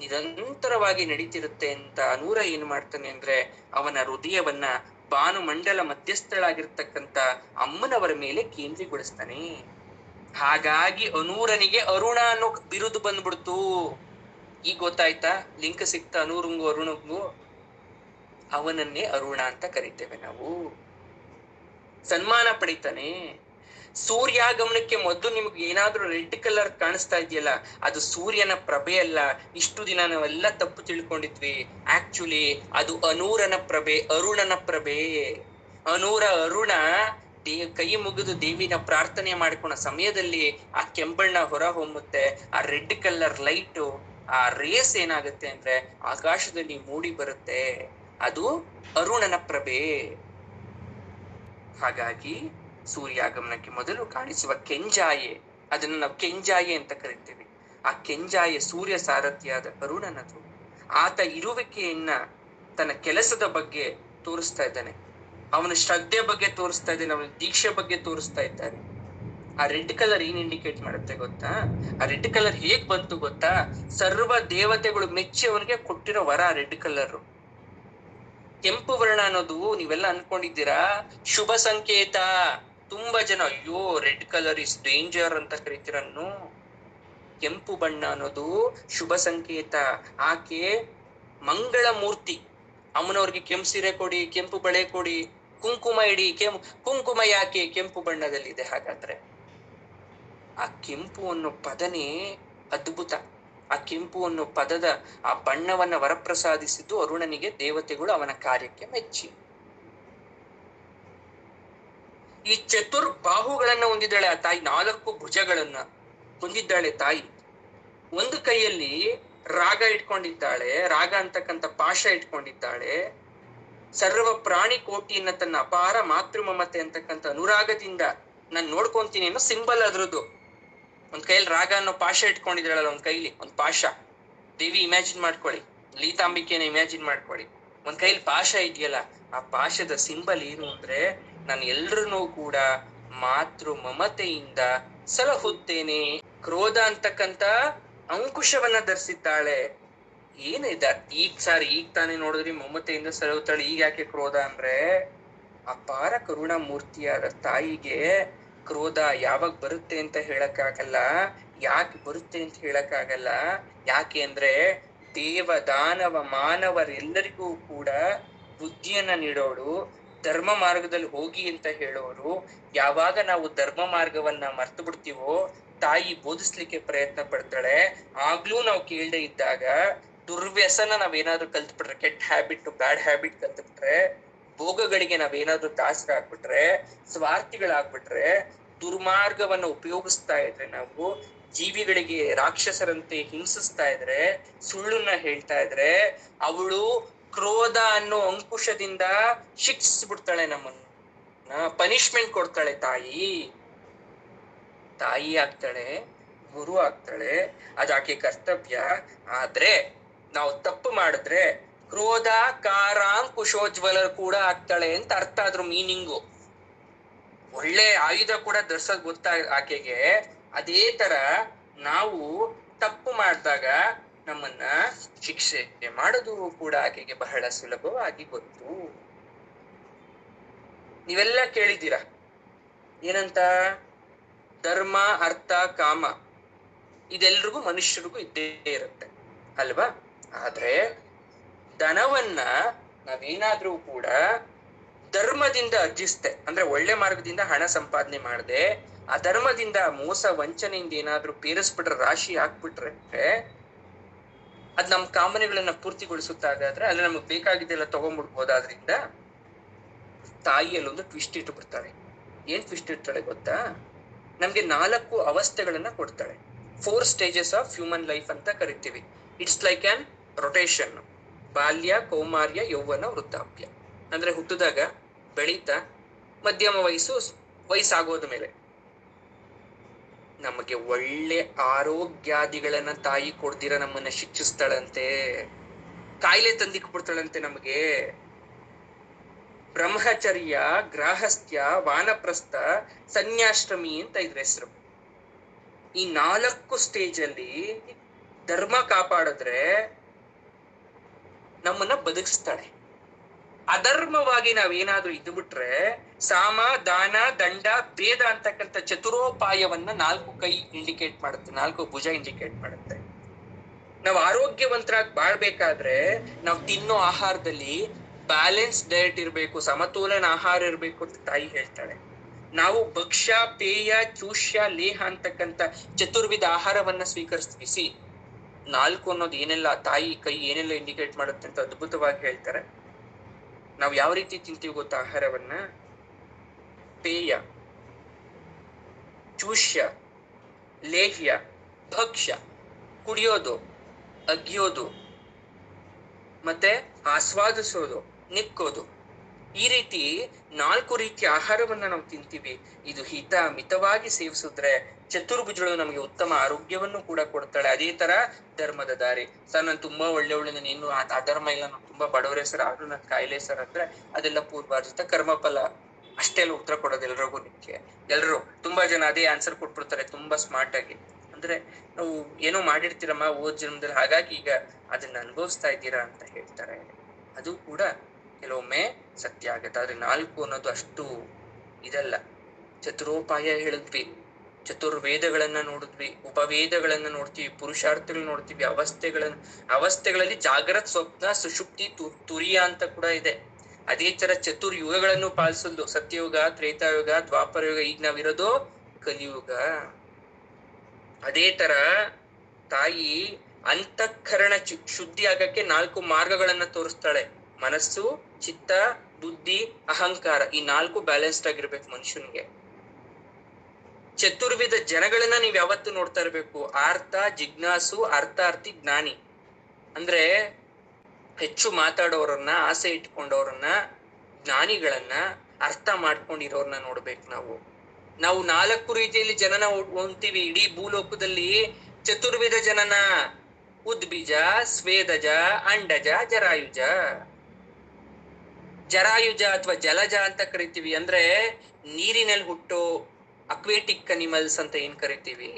ನಿರಂತರವಾಗಿ ನಡೀತಿರುತ್ತೆ ಅಂತ ಅನೂರ ಏನ್ ಮಾಡ್ತಾನೆ ಅಂದ್ರೆ ಅವನ ಹೃದಯವನ್ನ ಭಾನುಮಂಡಲ ಮಧ್ಯಸ್ಥಳಾಗಿರ್ತಕ್ಕಂಥ ಅಮ್ಮನವರ ಮೇಲೆ ಕೇಂದ್ರೀಗೊಳಿಸ್ತಾನೆ. ಹಾಗಾಗಿ ಅನೂರನಿಗೆ ಅರುಣ ಅನ್ನೋ ಬಿರುದು ಬಂದ್ಬಿಡ್ತು. ಈಗ ಗೊತ್ತಾಯ್ತಾ? ಲಿಂಕ್ ಸಿಕ್ತ ಅನೂರಂಗು ಅರುಣಂಗು. ಅವನನ್ನೇ ಅರುಣ ಅಂತ ಕರಿತೇವೆ ನಾವು. ಸನ್ಮಾನ ಪಡಿತಾನೆ. ಸೂರ್ಯಾಗಮನಕ್ಕೆ ಮೊದಲು ನಿಮ್ಗೆ ಏನಾದ್ರೂ ರೆಡ್ ಕಲರ್ ಕಾಣಿಸ್ತಾ ಇದೆಯಲ್ಲ, ಅದು ಸೂರ್ಯನ ಪ್ರಭೆ ಅಲ್ಲ. ಇಷ್ಟು ದಿನ ನಾವೆಲ್ಲ ತಪ್ಪು ತಿಳ್ಕೊಂಡಿದ್ವಿ. ಆಕ್ಚುಲಿ ಅದು ಅನೂರನ ಪ್ರಭೆ, ಅರುಣನ ಪ್ರಭೆ. ಅರುಣ ಕೈ ಮುಗಿದು ದೇವಿನ ಪ್ರಾರ್ಥನೆ ಮಾಡ್ಕೊಳೋ ಸಮಯದಲ್ಲಿ ಆ ಕೆಂಬಣ್ಣ ಹೊರ ಹೊಮ್ಮುತ್ತೆ. ಆ ರೆಡ್ ಕಲರ್ ಲೈಟ್, ಆ ರೇಸ್ ಏನಾಗುತ್ತೆ ಅಂದ್ರೆ ಆಕಾಶದಲ್ಲಿ ಮೂಡಿ ಬರುತ್ತೆ. ಅದು ಅರುಣನ ಪ್ರಭೆ. ಹಾಗಾಗಿ ಸೂರ್ಯಾಗಮನಕ್ಕೆ ಮೊದಲು ಕಾಣಿಸುವ ಕೆಂಜಾಯೆ, ಅದನ್ನು ನಾವು ಕೆಂಜಾಯೆ ಅಂತ ಕರಿತೇವೆ. ಆ ಕೆಂಜಾಯೆ ಸೂರ್ಯ ಸಾರಥಿಯಾದ ಅರುಣನದು. ಆತ ಇರುವಿಕೆಯನ್ನ ತನ್ನ ಕೆಲಸದ ಬಗ್ಗೆ ತೋರಿಸ್ತಾ ಇದ್ದಾನೆ, ಅವನ ಶ್ರದ್ಧೆ ಬಗ್ಗೆ ತೋರಿಸ್ತಾ ಇದ್ದಾನೆ, ಅವನ ದೀಕ್ಷೆ ಬಗ್ಗೆ ತೋರಿಸ್ತಾ ಇದ್ದಾನೆ. ಆ ರೆಡ್ ಕಲರ್ ಏನ್ ಇಂಡಿಕೇಟ್ ಮಾಡುತ್ತೆ ಗೊತ್ತಾ? ಆ ರೆಡ್ ಕಲರ್ ಹೇಗ್ ಬಂತು ಗೊತ್ತಾ? ಸರ್ವ ದೇವತೆಗಳು ಮೆಚ್ಚಿ ಅವನಿಗೆ ಕೊಟ್ಟಿರೋ ವರ ರೆಡ್ ಕಲರ್. ಕೆಂಪು ವರ್ಣ ಅನ್ನೋದು ನೀವೆಲ್ಲ ಅನ್ಕೊಂಡಿದ್ದೀರಾ ಶುಭ ಸಂಕೇತ. ತುಂಬಾ ಜನ ಅಯ್ಯೋ ರೆಡ್ ಕಲರ್ ಇಸ್ ಡೇಂಜರ್ ಅಂತ ಕರಿತೀರನ್ನು. ಕೆಂಪು ಬಣ್ಣ ಅನ್ನೋದು ಶುಭ ಸಂಕೇತ. ಆಕೆ ಮಂಗಳ ಮೂರ್ತಿ. ಅಮ್ಮನವ್ರಿಗೆ ಕೆಂಪು ಸೀರೆ ಕೊಡಿ, ಕೆಂಪು ಬಳೆ ಕೊಡಿ, ಕುಂಕುಮ ಇಡಿ. ಕುಂಕುಮ ಯಾಕೆ ಕೆಂಪು ಬಣ್ಣದಲ್ಲಿದೆ? ಹಾಗಾದ್ರೆ ಆ ಕೆಂಪು ಅನ್ನೋ ಪದನೇ ಅದ್ಭುತ. ಆ ಕೆಂಪು ಅನ್ನೋ ಪದದ ಆ ಬಣ್ಣವನ್ನ ವರಪ್ರಸಾದಿಸಿದ್ದು ಅರುಣನಿಗೆ ದೇವತೆಗಳು ಅವನ ಕಾರ್ಯಕ್ಕೆ ಮೆಚ್ಚಿ. ಈ ಬಾಹುಗಳನ್ನ ಹೊಂದಿದ್ದಾಳೆ ಆ ತಾಯಿ, 4 ಭುಜಗಳನ್ನ ಹೊಂದಿದ್ದಾಳೆ ತಾಯಿ. ಒಂದು ಕೈಯಲ್ಲಿ ರಾಗ ಇಟ್ಕೊಂಡಿದ್ದಾಳೆ, ರಾಗ ಅಂತಕ್ಕಂಥ ಪಾಶ ಇಟ್ಕೊಂಡಿದ್ದಾಳೆ. ಸರ್ವ ಪ್ರಾಣಿ ಕೋಟಿಯನ್ನ ತನ್ನ ಅಪಾರ ಮಾತೃ ಮಮತೆ ಅಂತಕ್ಕಂಥ ಅನುರಾಗದಿಂದ ನಾನು ನೋಡ್ಕೊಂತೀನಿ ಅನ್ನೋ ಸಿಂಬಲ್ ಅದ್ರದ್ದು. ಒಂದ್ ಕೈಯಲ್ಲಿ ರಾಗ ಅನ್ನೋ ಪಾಶ ಇಟ್ಕೊಂಡಿದ್ದಾಳಲ್ಲ, ಒಂದ್ ಕೈಲಿ ಒಂದ್ ಪಾಶ. ದೇವಿ ಇಮ್ಯಾಜಿನ್ ಮಾಡ್ಕೊಳ್ಳಿ, ಲಲಿತಾಂಬಿಕೆನ ಇಮ್ಯಾಜಿನ್ ಮಾಡ್ಕೊಳ್ಳಿ. ಒಂದ್ ಕೈಲಿ ಪಾಶ ಇದೆಯಲ್ಲ, ಆ ಪಾಶದ ಸಿಂಬಲ್ ಏನು ಅಂದ್ರೆ ನಾನು ಎಲ್ರನ್ನೂ ಕೂಡ ಮಾತೃ ಮಮತೆಯಿಂದ ಸಲಹುತ್ತೇನೆ. ಕ್ರೋಧ ಅಂತಕ್ಕಂಥ ಅಂಕುಶವನ್ನ ಧರಿಸಿದ್ದಾಳೆ. ಏನಿದೆ ಈಗ ತಾನೇ ನೋಡಿದ್ರಿ ಮಮತೆಯಿಂದ ಸಲಹುತ್ತಾಳೆ. ಈಗ ಯಾಕೆ ಕ್ರೋಧ ಅಂದ್ರೆ ಅಪಾರ ಕರುಣಾ ಮೂರ್ತಿಯಾದ ತಾಯಿಗೆ ಕ್ರೋಧ ಯಾವಾಗ ಬರುತ್ತೆ ಅಂತ ಹೇಳಕ್ಕಾಗಲ್ಲ. ಯಾಕೆ ಬರುತ್ತೆ ಅಂತ ಹೇಳಕ್ಕಾಗಲ್ಲ. ಯಾಕೆ ಅಂದ್ರೆ ದೇವ ದಾನವ ಮಾನವರೆಲ್ಲರಿಗೂ ಕೂಡ ಬುದ್ಧಿಯನ್ನ ನೀಡೋಳು, ಧರ್ಮ ಮಾರ್ಗದಲ್ಲಿ ಹೋಗಿ ಅಂತ ಹೇಳೋರು. ಯಾವಾಗ ನಾವು ಧರ್ಮ ಮಾರ್ಗವನ್ನ ಮರ್ತು ಬಿಡ್ತೀವೋ ತಾಯಿ ಬೋಧಿಸ್ಲಿಕ್ಕೆ ಪ್ರಯತ್ನ ಪಡ್ತಾಳೆ. ಆಗ್ಲೂ ನಾವು ಕೇಳದೆ ಇದ್ದಾಗ ದುರ್ವ್ಯಸನ ನಾವೇನಾದ್ರೂ ಕಲ್ತ್ಬಿಟ್ರೆ, ಕೆಟ್ಟ ಹ್ಯಾಬಿಟ್, ಬ್ಯಾಡ್ ಹ್ಯಾಬಿಟ್ ಕಲ್ತ್ಬಿಟ್ರೆ, ಭೋಗಗಳಿಗೆ ನಾವೇನಾದ್ರೂ ದಾಸರಾಗ್ಬಿಟ್ರೆ, ಸ್ವಾರ್ಥಿಗಳಾಗ್ಬಿಟ್ರೆ, ದುರ್ಮಾರ್ಗವನ್ನ ಉಪಯೋಗಿಸ್ತಾ ಇದ್ರೆ, ನಾವು ಜೀವಿಗಳಿಗೆ ರಾಕ್ಷಸರಂತೆ ಹಿಂಸಿಸ್ತಾ ಇದ್ರೆ, ಸುಳ್ಳನ್ನ ಹೇಳ್ತಾ ಇದ್ರೆ, ಅವಳು ಕ್ರೋಧ ಅನ್ನೋ ಅಂಕುಶದಿಂದ ಶಿಕ್ಷಿಸ್ಬಿಡ್ತಾಳೆ, ನಮ್ಮನ್ನ ಪನಿಷ್ಮೆಂಟ್ ಕೊಡ್ತಾಳೆ. ತಾಯಿ ಆಗ್ತಾಳೆ, ಗುರು ಆಗ್ತಾಳೆ, ಅದು ಆಕೆ ಕರ್ತವ್ಯ. ಆದ್ರೆ ನಾವು ತಪ್ಪು ಮಾಡಿದ್ರೆ ಕ್ರೋಧ ಕಾರಾಂಕುಶೋಜ್ವಲ ಕೂಡ ಆಗ್ತಾಳೆ ಅಂತ ಅರ್ಥ. ಅದ್ರ ಮೀನಿಂಗು ಒಳ್ಳೆ ಆಯುಧ ಕೂಡ ಧರ್ಸೋದ್ ಗೊತ್ತ ಆಕೆಗೆ. ಅದೇ ತರ ನಾವು ತಪ್ಪು ಮಾಡಿದಾಗ ನಮ್ಮನ್ನ ಶಿಕ್ಷೆ ಮಾಡೋದು ಕೂಡ ಆಕೆಗೆ ಬಹಳ ಸುಲಭವಾಗಿ ಗೊತ್ತು. ನೀವೆಲ್ಲ ಕೇಳಿದ್ದೀರಾ ಏನಂತ? ಧರ್ಮ, ಅರ್ಥ, ಕಾಮ ಇದೆಲ್ರಿಗೂ ಮನುಷ್ಯರಿಗೂ ಇದ್ದೇ ಇರುತ್ತೆ ಅಲ್ವಾ? ಆದ್ರೆ ಧನವನ್ನ ನಾವೇನಾದ್ರೂ ಕೂಡ ಧರ್ಮದಿಂದ ಅರ್ಜಿಸ್ತೆ, ಅಂದ್ರೆ ಒಳ್ಳೆ ಮಾರ್ಗದಿಂದ ಹಣ ಸಂಪಾದನೆ ಮಾಡದೆ ಅಧರ್ಮದಿಂದ ಮೋಸ ವಂಚನೆಯಿಂದ ಏನಾದ್ರೂ ಪೇರಿಸ್ಬಿಟ್ರೆ, ರಾಶಿ ಹಾಕ್ಬಿಟ್ರೆ ಅದ್ ನಮ್ ಕಾಮನೆಗಳನ್ನ ಪೂರ್ತಿಗೊಳಿಸುತ್ತಾಗಾದ್ರೆ ಅಲ್ಲಿ ನಮಗ್ ಬೇಕಾಗಿದ್ದೆಲ್ಲ ತಗೊಂಡ್ಬಿಡ್ಬೋದಾದ್ರಿಂದ ತಾಯಿಯಲ್ಲಿ ಒಂದು ಟ್ವಿಸ್ಟ್ ಇಟ್ಟು ಬಿಡ್ತಾಳೆ. ಏನ್ ಟ್ವಿಸ್ಟ್ ಇರ್ತಾಳೆ ಗೊತ್ತಾ? ನಮ್ಗೆ 4 ಅವಸ್ಥೆಗಳನ್ನ ಕೊಡ್ತಾಳೆ. 4 stages ಆಫ್ ಹ್ಯೂಮನ್ ಲೈಫ್ ಅಂತ ಕರಿತೀವಿ. It's like on rotation. ಬಾಲ್ಯ, ಕೌಮಾರ್ಯ, ಯೌವನ, ವೃದ್ಧಾಪ್ಯ. ಅಂದ್ರೆ ಹುಟ್ಟಿದಾಗ, ಬೆಳೀತಾ, ಮಧ್ಯಮ ವಯಸ್ಸಾಗೋದ ಮೇಲೆ ನಮಗೆ ಒಳ್ಳೆ ಆರೋಗ್ಯಾದಿಗಳನ್ನ ತಾಯಿ ಕೊಡ್ದಿರ ನಮ್ಮನ್ನ ಶಿಕ್ಷಿಸ್ತಾಳಂತೆ, ಕಾಯಿಲೆ ತಂದಿಕ್ಬಿಡ್ತಾಳಂತೆ ನಮಗೆ. ಬ್ರಹ್ಮಚರ್ಯ, ಗ್ರಾಹಸ್ಥ್ಯ, ವಾನಪ್ರಸ್ಥ, ಸನ್ಯಾಶ್ರಮಿ ಅಂತ ಇದ್ರ ಹೆಸರು. ಈ 4 ಸ್ಟೇಜ್ ಅಲ್ಲಿ ಧರ್ಮ ಕಾಪಾಡಿದ್ರೆ ನಮ್ಮನ್ನ ಬದುಕಿಸ್ತಾಳೆ. ಅಧರ್ಮವಾಗಿ ನಾವೇನಾದ್ರೂ ಇದ್ದು ಬಿಟ್ರೆ ಸಾಮ, ದಾನ, ದಂಡ, ಭೇದ ಅಂತಕ್ಕಂಥ ಚತುರೋಪಾಯವನ್ನ 4 ಕೈ ಇಂಡಿಕೇಟ್ ಮಾಡುತ್ತೆ, 4 ಭುಜ ಇಂಡಿಕೇಟ್ ಮಾಡುತ್ತೆ. ನಾವು ಆರೋಗ್ಯವಂತರಾಗಿ ಬಾಳ್ಬೇಕಾದ್ರೆ ನಾವು ತಿನ್ನೋ ಆಹಾರದಲ್ಲಿ ಬ್ಯಾಲೆನ್ಸ್ ಡಯಟ್ ಇರ್ಬೇಕು, ಸಮತೋಲನ ಆಹಾರ ಇರ್ಬೇಕು ಅಂತ ತಾಯಿ ಹೇಳ್ತಾಳೆ. ನಾವು ಭಕ್ಷ್ಯ, ಪೇಯ, ಚೂಷ್ಯ, ಲೇಹ ಅಂತಕ್ಕಂಥ ಚತುರ್ವಿಧ ಆಹಾರವನ್ನ ಸ್ವೀಕರಿಸ್ತೀವಿ. 4 ಅನ್ನೋದು ಏನೆಲ್ಲ ತಾಯಿ ಕೈ ಏನೆಲ್ಲ ಇಂಡಿಕೇಟ್ ಮಾಡುತ್ತೆ ಅಂತ ಅದ್ಭುತವಾಗಿ ಹೇಳ್ತಾರೆ. ನಾವು ಯಾವ ರೀತಿ ತಿಂತೀವಿ ಗೊತ್ತಾ ಆಹಾರವನ್ನ? ಪೇಯ, ಚೂಷ್ಯ, ಲೇಹ್ಯ, ಭಕ್ಷ್ಯ, ಕುಡಿಯೋದು, ಅಗ್ಯೋದು, ಮತ್ತೆ ಆಸ್ವಾದಿಸೋದು, ನಿಕ್ಕೋದು. ಈ ರೀತಿ 4 ರೀತಿಯ ಆಹಾರವನ್ನ ನಾವು ತಿಂತೀವಿ. ಇದು ಮಿತವಾಗಿ ಸೇವಿಸಿದ್ರೆ ಚತುರ್ಭುಜಗಳು ನಮಗೆ ಉತ್ತಮ ಆರೋಗ್ಯವನ್ನು ಕೂಡ ಕೊಡ್ತಾಳೆ. ಅದೇ ತರ ಧರ್ಮದ ದಾರಿ. ಸರ್ ನಾನು ತುಂಬಾ ಒಳ್ಳೆ ನಾನು ಅಧರ್ಮ ಇಲ್ಲ, ನಾನು ತುಂಬಾ ಬಡವರೇ ಸರ್, ಆದ್ರೂ ನನ್ ಕಾಯಿಲೆ ಸರ್ ಅಂದ್ರೆ ಅದೆಲ್ಲ ಪೂರ್ವಾರ್ಜಿತ ಕರ್ಮಫಲ. ಅಷ್ಟೆಲ್ಲ ಉತ್ತರ ಕೊಡೋದು ಎಲ್ರಿಗೂ. ಎಲ್ರು ತುಂಬಾ ಜನ ಅದೇ ಆನ್ಸರ್ ಕೊಟ್ಬಿಡ್ತಾರೆ ತುಂಬಾ ಸ್ಮಾರ್ಟ್ ಆಗಿ. ಅಂದ್ರೆ ನಾವು ಏನೋ ಮಾಡಿರ್ತೀರಮ್ಮ ಓದ್ ಜನ್ಮದಲ್ಲಿ, ಹಾಗಾಗಿ ಈಗ ಅದನ್ನ ಅನುಭವಿಸ್ತಾ ಇದ್ದೀರಾ ಅಂತ ಹೇಳ್ತಾರೆ. ಅದು ಕೂಡ ಕೆಲವೊಮ್ಮೆ ಸತ್ಯ ಆಗತ್ತೆ. ಆದ್ರೆ 4 ಅನ್ನೋದು ಅಷ್ಟು ಇದಲ್ಲ. ಚತುರೋಪಾಯ ಹೇಳಿದ್ವಿ, ಚತುರ್ವೇದಗಳನ್ನ ನೋಡಿದ್ವಿ, ಉಪವೇದಗಳನ್ನ ನೋಡ್ತೀವಿ, ಪುರುಷಾರ್ಥಗಳನ್ನ ನೋಡ್ತೀವಿ, ಅವಸ್ಥೆಗಳಲ್ಲಿ ಜಾಗ್ರತ್, ಸ್ವಪ್ನ, ಸುಷುಪ್ತಿ, ತುರಿಯ ಅಂತ ಕೂಡ ಇದೆ. ಅದೇ ತರ ಚತುರ್ಯುಗಗಳನ್ನು ಪಾಲಿಸಲು ಸತ್ಯಯುಗ, ತ್ರೇತಾಯುಗ, ದ್ವಾಪರ ಯುಗ, ಈಗ ನಾವಿರೋದು ಕಲಿಯುಗ. ಅದೇ ತರ ತಾಯಿ ಅಂತಃಕರಣ ಶುದ್ಧಿ ಆಗಕ್ಕೆ 4 ಮಾರ್ಗಗಳನ್ನ ತೋರಿಸ್ತಾಳೆ. ಮನಸ್ಸು, ಚಿತ್ತ, ಬುದ್ಧಿ, ಅಹಂಕಾರ, ಈ 4 ಬ್ಯಾಲೆನ್ಸ್ಡ್ ಆಗಿರ್ಬೇಕು ಮನುಷ್ಯನಿಗೆ. ಚತುರ್ವಿಧ ಜನಗಳನ್ನ ನೀವ್ ಯಾವತ್ತು ನೋಡ್ತಾ ಇರ್ಬೇಕು. ಆರ್ತ, ಜಿಜ್ಞಾಸು, ಅರ್ಥಾರ್ಥಿ, ಜ್ಞಾನಿ. ಅಂದ್ರೆ ಹೆಚ್ಚು ಮಾತಾಡೋರನ್ನ, ಆಸೆ ಇಟ್ಕೊಂಡವ್ರನ್ನ, ಜ್ಞಾನಿಗಳನ್ನ, ಅರ್ಥ ಮಾಡ್ಕೊಂಡಿರೋರ್ನ ನೋಡ್ಬೇಕು ನಾವು. 4 ರೀತಿಯಲ್ಲಿ ಜನನ ಹೊಂತೀವಿ ಇಡೀ ಭೂಲೋಕದಲ್ಲಿ. ಚತುರ್ವಿಧ ಜನನ: ಉದ್ಬೀಜ, ಸ್ವೇದಜ, ಅಂಡಜ, ಜರಾಯುಜ. ಜರಾಯುಜ ಅಥವಾ ಜಲಜ ಅಂತ ಕರಿತೀವಿ. ಅಂದ್ರೆ ನೀರಿನಲ್ಲಿ ಹುಟ್ಟೋ ಅಕ್ವೇಟಿಕ್ ಅನಿಮಲ್ಸ್ ಅಂತ ಏನ್ ಕರಿತೀವಿ.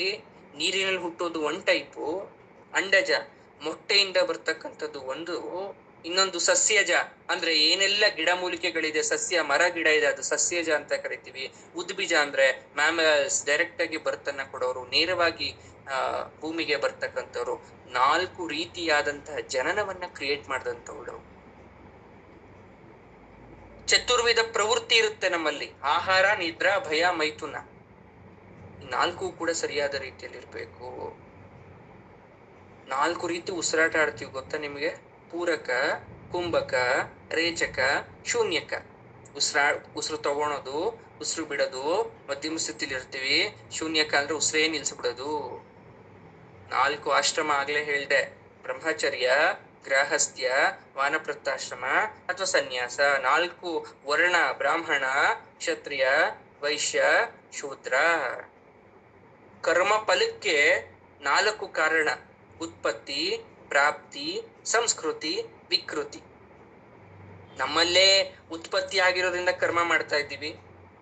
ನೀರಿನಲ್ಲಿ ಹುಟ್ಟೋದು ಒಂದ್ ಟೈಪು. ಅಂಡಜ, ಮೊಟ್ಟೆಯಿಂದ ಬರ್ತಕ್ಕಂಥದ್ದು ಒಂದು. ಇನ್ನೊಂದು ಸಸ್ಯಜ, ಅಂದ್ರೆ ಏನೆಲ್ಲ ಗಿಡಮೂಲಿಕೆಗಳಿದೆ, ಸಸ್ಯ, ಮರ, ಗಿಡ ಇದೆ, ಅದು ಸಸ್ಯಜ ಅಂತ ಕರಿತೀವಿ. ಉದ್ಬೀಜ ಅಂದ್ರೆ ಮ್ಯಾಮಲ್ಸ್, ಡೈರೆಕ್ಟ್ ಆಗಿ ಬರ್ತನ್ನ ಕೊಡೋರು, ನೇರವಾಗಿ ಭೂಮಿಗೆ ಬರ್ತಕ್ಕಂಥವ್ರು. 4 ರೀತಿಯಾದಂತಹ ಜನನವನ್ನ ಕ್ರಿಯೇಟ್ ಮಾಡಿದಂಥವ್ರು. ಚತುರ್ವಿಧ ಪ್ರವೃತ್ತಿ ಇರುತ್ತೆ ನಮ್ಮಲ್ಲಿ: ಆಹಾರ, ನಿದ್ರಾ, ಭಯ, ಮೈಥುನ. 4 ಕೂಡ ಸರಿಯಾದ ರೀತಿಯಲ್ಲಿ ಇರ್ಬೇಕು. 4 ರೀತಿ ಉಸಿರಾಟ ಆಡ್ತೀವಿ ಗೊತ್ತಾ ನಿಮ್ಗೆ? ಪೂರಕ, ಕುಂಭಕ, ರೇಚಕ, ಶೂನ್ಯಕ. ಉಸಿರು ತಗೊಳೋದು, ಉಸಿರು ಬಿಡೋದು, ಮಧ್ಯಮ ಸ್ಥಿತಿಲಿ ಇರ್ತೀವಿ, ಶೂನ್ಯಕ ಅಂದ್ರೆ ಉಸಿರೇ ನಿಲ್ಸ್ಬಿಡೋದು. 4 ಆಶ್ರಮ ಆಗ್ಲೇ ಹೇಳ್ದೆ, ಬ್ರಹ್ಮಚರ್ಯ, ಗೃಹಸ್ಥ್ಯ, ವಾನಪ್ರಸ್ಥಾಶ್ರಮ ಅಥವಾ ಸನ್ಯಾಸ. 4 ವರ್ಣ, ಬ್ರಾಹ್ಮಣ, ಕ್ಷತ್ರಿಯ, ವೈಶ್ಯ, ಶೂದ್ರ. ಕರ್ಮ ಫಲಕ್ಕೆ 4 ಕಾರಣ: ಉತ್ಪತ್ತಿ, ಪ್ರಾಪ್ತಿ, ಸಂಸ್ಕೃತಿ, ವಿಕೃತಿ. ನಮ್ಮಲ್ಲೇ ಉತ್ಪತ್ತಿ ಆಗಿರೋದ್ರಿಂದ ಕರ್ಮ ಮಾಡ್ತಾ ಇದ್ದೀವಿ,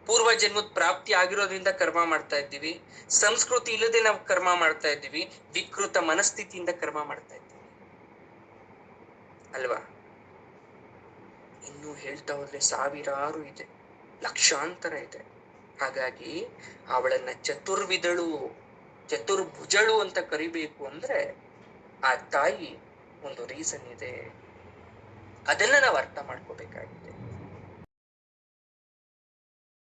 ಪೂರ್ವ ಜನ್ಮದ ಪ್ರಾಪ್ತಿ ಆಗಿರೋದ್ರಿಂದ ಕರ್ಮ ಮಾಡ್ತಾ ಇದ್ದೀವಿ, ಸಂಸ್ಕೃತಿ ಇಲ್ಲದೆ ನಾವು ಕರ್ಮ ಮಾಡ್ತಾ ಇದ್ದೀವಿ, ವಿಕೃತ ಮನಸ್ಥಿತಿಯಿಂದ ಕರ್ಮ ಮಾಡ್ತಾ ಇದ್ದೀವಿ ಅಲ್ವಾ? ಇನ್ನು ಹೇಳ್ತಾ ಹೋದ್ರೆ ಸಾವಿರಾರು ಇದೆ, ಲಕ್ಷಾಂತರ ಇದೆ. ಹಾಗಾಗಿ ಅವಳನ್ನ ಚತುರ್ವಿಧಳು, ಚತುರ್ಭುಜಳು ಅಂತ ಕರಿಬೇಕು ಅಂದ್ರೆ ಆ ತಾಯಿ ಒಂದು ರೀಸನ್ ಇದೆ. ಅದನ್ನ ನಾವು ಅರ್ಥ ಮಾಡ್ಕೋಬೇಕಾಗಿದೆ.